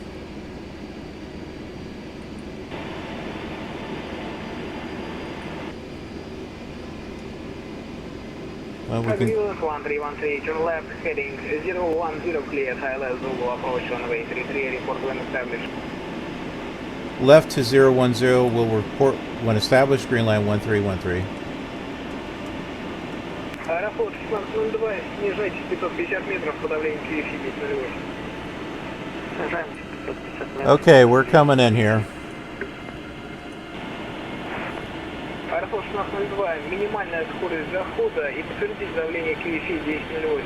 S1: Well, we can...
S9: 1313, turn left, heading 010, cleared, ILS Zulu approach runway 33, report when established.
S1: Left to 010 will report when established, Greenland 1313.
S11: Аэрофлот 1602, снижайте 550 метров, подавление QFI 1008.
S1: Okay, we're coming in here.
S11: Аэрофлот 1602, минимальная скорость захода и подтвердить давление QFI 1008.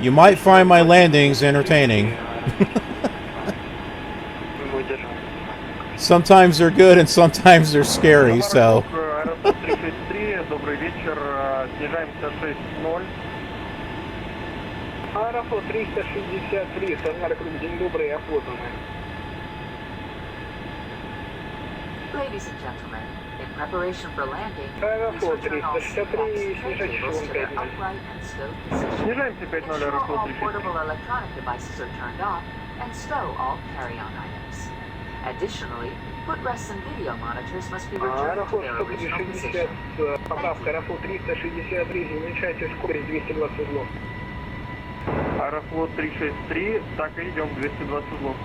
S1: You might find my landings entertaining. Sometimes they're good and sometimes they're scary, so...
S5: Аэрофлот 363, добрый вечер, снижаемся 6-0.
S11: Аэрофлот 363, Самара, круг, день добрый, опознанный.
S13: Ladies and gentlemen, in preparation for landing,
S11: Аэрофлот 363, снижайте эшелон 5-0.
S5: Снижаемся 5-0, Аэрофлот
S13: all
S5: 363.
S13: portable electronic devices are turned off and stow all carry-on items. Additionally, footrests and video monitors must be returned to
S11: Аэрофлот
S13: their original
S11: 160,
S13: position.
S11: поправка, Аэрофлот 363, уменьшайте скорость 220 узлов.
S5: Аэрофлот 363, так и идем, 220 узлов.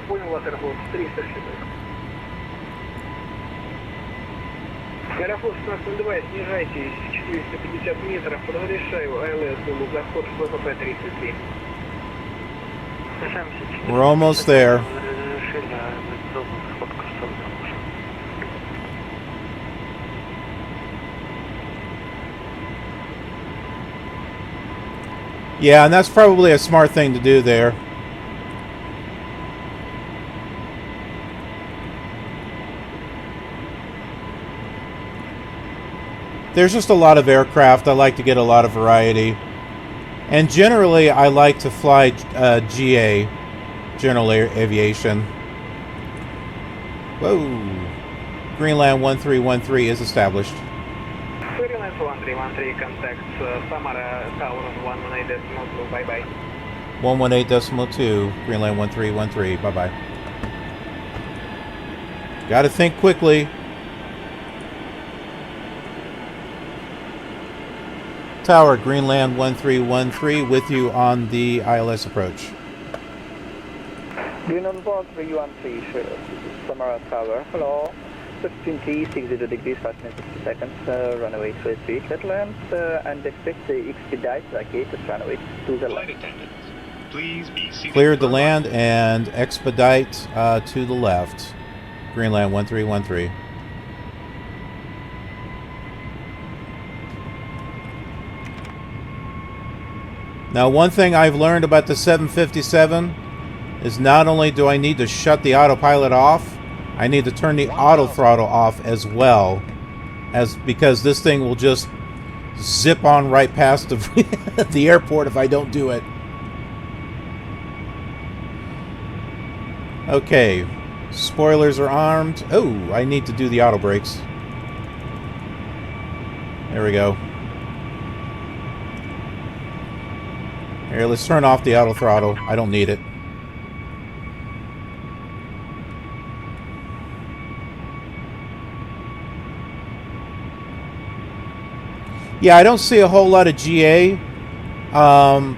S11: Понял вас, Аэрофлот 360. Аэрофлот 1602, снижайтесь 450 метров, разрешаю АЛС был заход в ВП-33.
S1: We're almost there. Yeah, and that's probably a smart thing to do there. There's just a lot of aircraft. I like to get a lot of variety. And generally, I like to fly GA, General Aviation. Whoa. Greenland 1313 is established.
S11: Greenland 1313, contact Samara, Tower on 118.2, bye-bye.
S1: 118.2, Greenland 1313, bye-bye. Gotta think quickly. Tower, Greenland 1313, with you on the ILS approach.
S11: Greenland 1313, Samara Tower, hello. 16T, 60 degrees, 5 minutes, 50 seconds, runway 23, Shetland, and expect the expedite located runway to the left.
S21: Please be seated.
S1: Cleared to land and expedite to the left. Greenland 1313. Now, one thing I've learned about the 757 is not only do I need to shut the autopilot off, I need to turn the auto throttle off as well, because this thing will just zip on right past the airport if I don't do it. Okay, spoilers are armed. Oh, I need to do the auto brakes. There we go. Here, let's turn off the auto throttle. I don't need it. Yeah, I don't see a whole lot of GA.
S21: 500.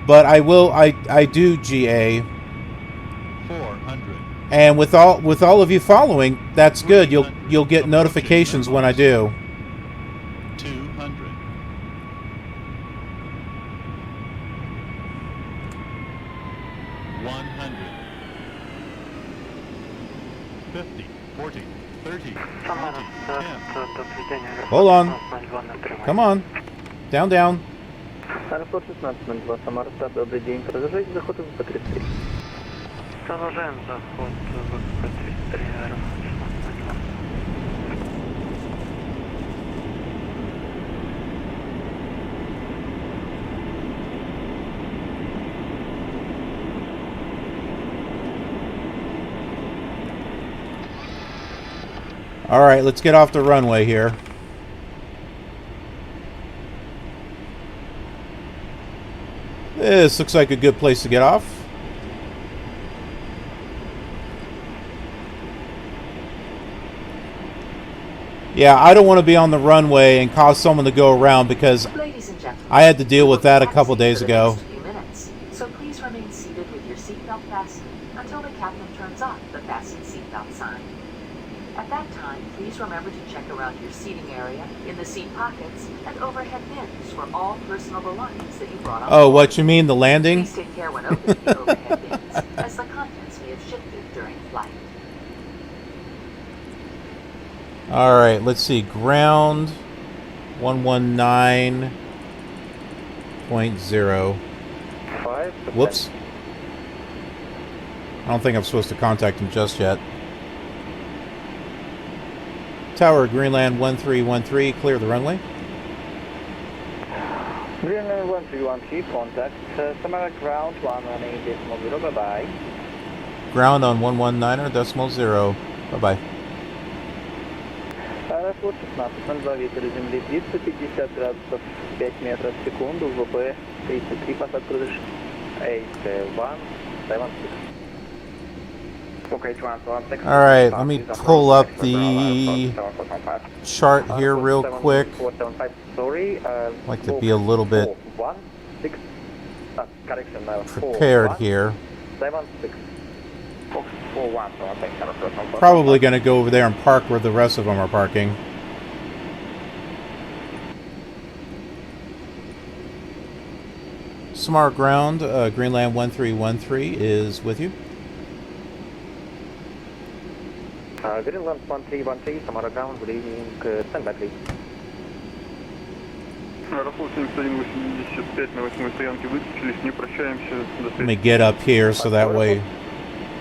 S1: But I do GA.
S21: 400.
S1: And with all of you following, that's good. You'll get notifications when I do.
S21: 200. 100. 50, 40, 30, 20, 10.
S1: Hold on. Come on. Down, down.
S11: Аэрофлот 1602, Самара, добрый день. Продолжайте заход в ВП-33.
S8: Продолжаем заход в ВП-33, аэрофлот 1602.
S1: All right, let's get off the runway here. This looks like a good place to get off. Yeah, I don't want to be on the runway and cause someone to go around, because I had to deal with that a couple days ago.
S13: So please remain seated with your seatbelt fastened until the captain turns off the fasten seatbelt sign. At that time, please remember to check around your seating area, in the seat pockets, and overhead bins for all personal belongings that you brought on.
S1: Oh, what you mean, the landing?
S13: Please take care when opening the overhead bins, as the contents may have shifted during flight.
S1: All right, let's see. Ground 119.0. Whoops. I don't think I'm supposed to contact him just yet. Tower, Greenland 1313, clear the runway.
S11: Greenland 1313, contact Samara, ground 118.0, bye-bye.
S1: Ground on 119.0, bye-bye.
S11: Аэрофлот 1602, ветер земли 350 градусов, 5 метров в секунду, ВП-33, посадка разрешена. 8-1,
S1: Alright, let me pull up the chart here real quick. I'd like to be a little bit prepared here. Probably going to go over there and park where the rest of them are parking. Samara ground, Greenland 1313 is with you.
S9: Greenland 1313, Samara ground, good evening, stand by please.
S12: Аэрофлот 7185 на 8-й стоянке выключились, не прощаемся.
S1: Let me get up here so that way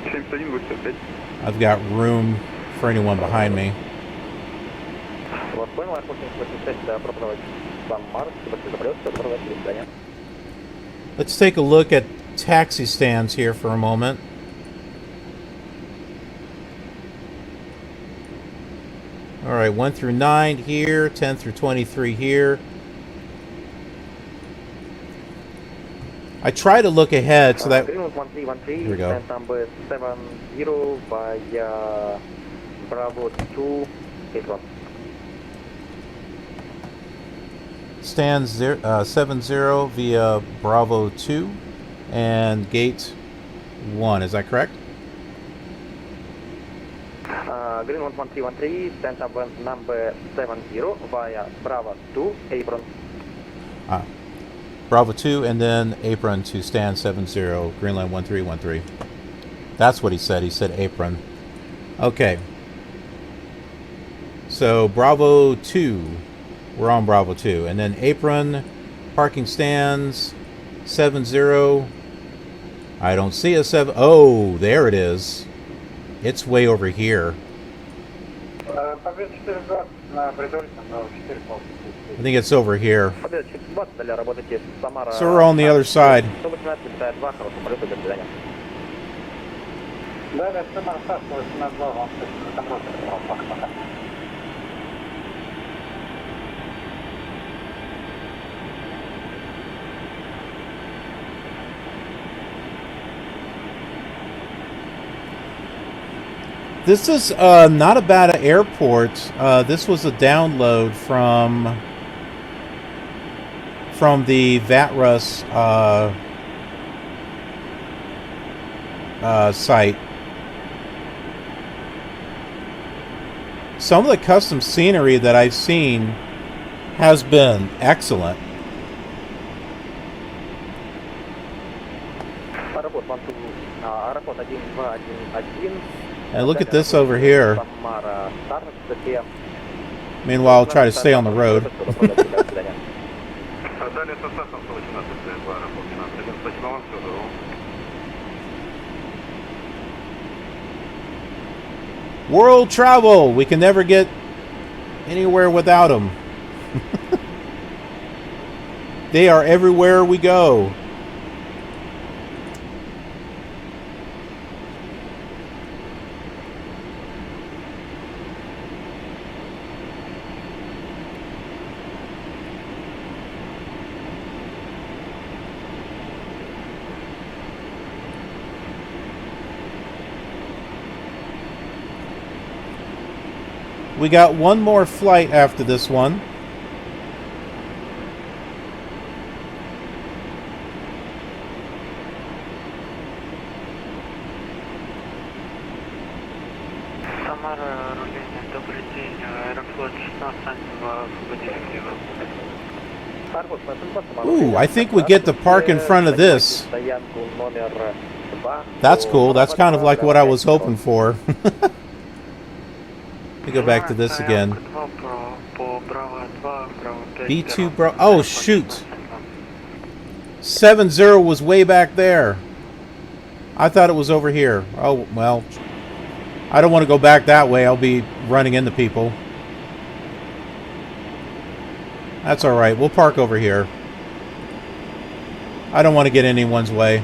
S12: 7185.
S1: I've got room for anyone behind me.
S9: Вас понял, Аэрофлот 7185, пропадать Самара, добрый.
S1: Let's take a look at taxi stands here for a moment. Alright, 1 through 9 here, 10 through 23 here. I try to look ahead so that... Here we go.
S9: Number 70 by Bravo 2,
S1: Stand 70 via Bravo 2 and gate 1, is that correct?
S9: Greenland 1313, stand up number 70 via Bravo 2, apron.
S1: Bravo 2 and then apron to stand 70, Greenland 1313. That's what he said apron. Okay. So Bravo 2, we're on Bravo 2. And then apron, parking stands, 70. I don't see a 7. Oh, there it is. It's way over here. I think it's over here. So we're on the other side. This is not a bad airport. This was a download from the VATRUS site. Some of the custom scenery that I've seen has been excellent. And look at this over here. Meanwhile, I'll try to stay on the road. World travel! We can never get anywhere without them. They are everywhere we go. We got one more flight after this one.
S8: Samara, руление, добрый день, Аэрофлот 16 в
S1: Ooh, I think we get to park in front of this. That's cool. That's kind of like what I was hoping for. Let me go back to this again. B2 bro. Oh, shoot. 70 was way back there. I thought it was over here. Oh, well. I don't want to go back that way. I'll be running into people. That's alright. We'll park over here. I don't want to get in anyone's way.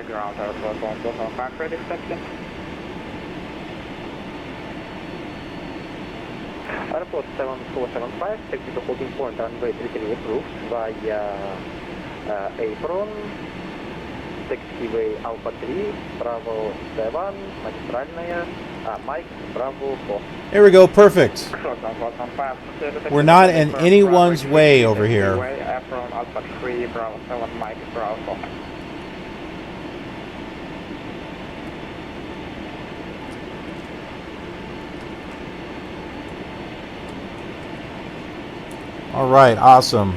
S9: Ground Airport 1 back ready section.
S11: Airport 7475, technical holding point runway 33 approved via apron, taxiway Alpha 3, Bravo 7, магистральная, Mike, Bravo 4.
S1: There we go, perfect. We're not in anyone's way over here.
S11: Apron Alpha 3, Bravo 7, Mike, Bravo 4.
S1: All right, awesome.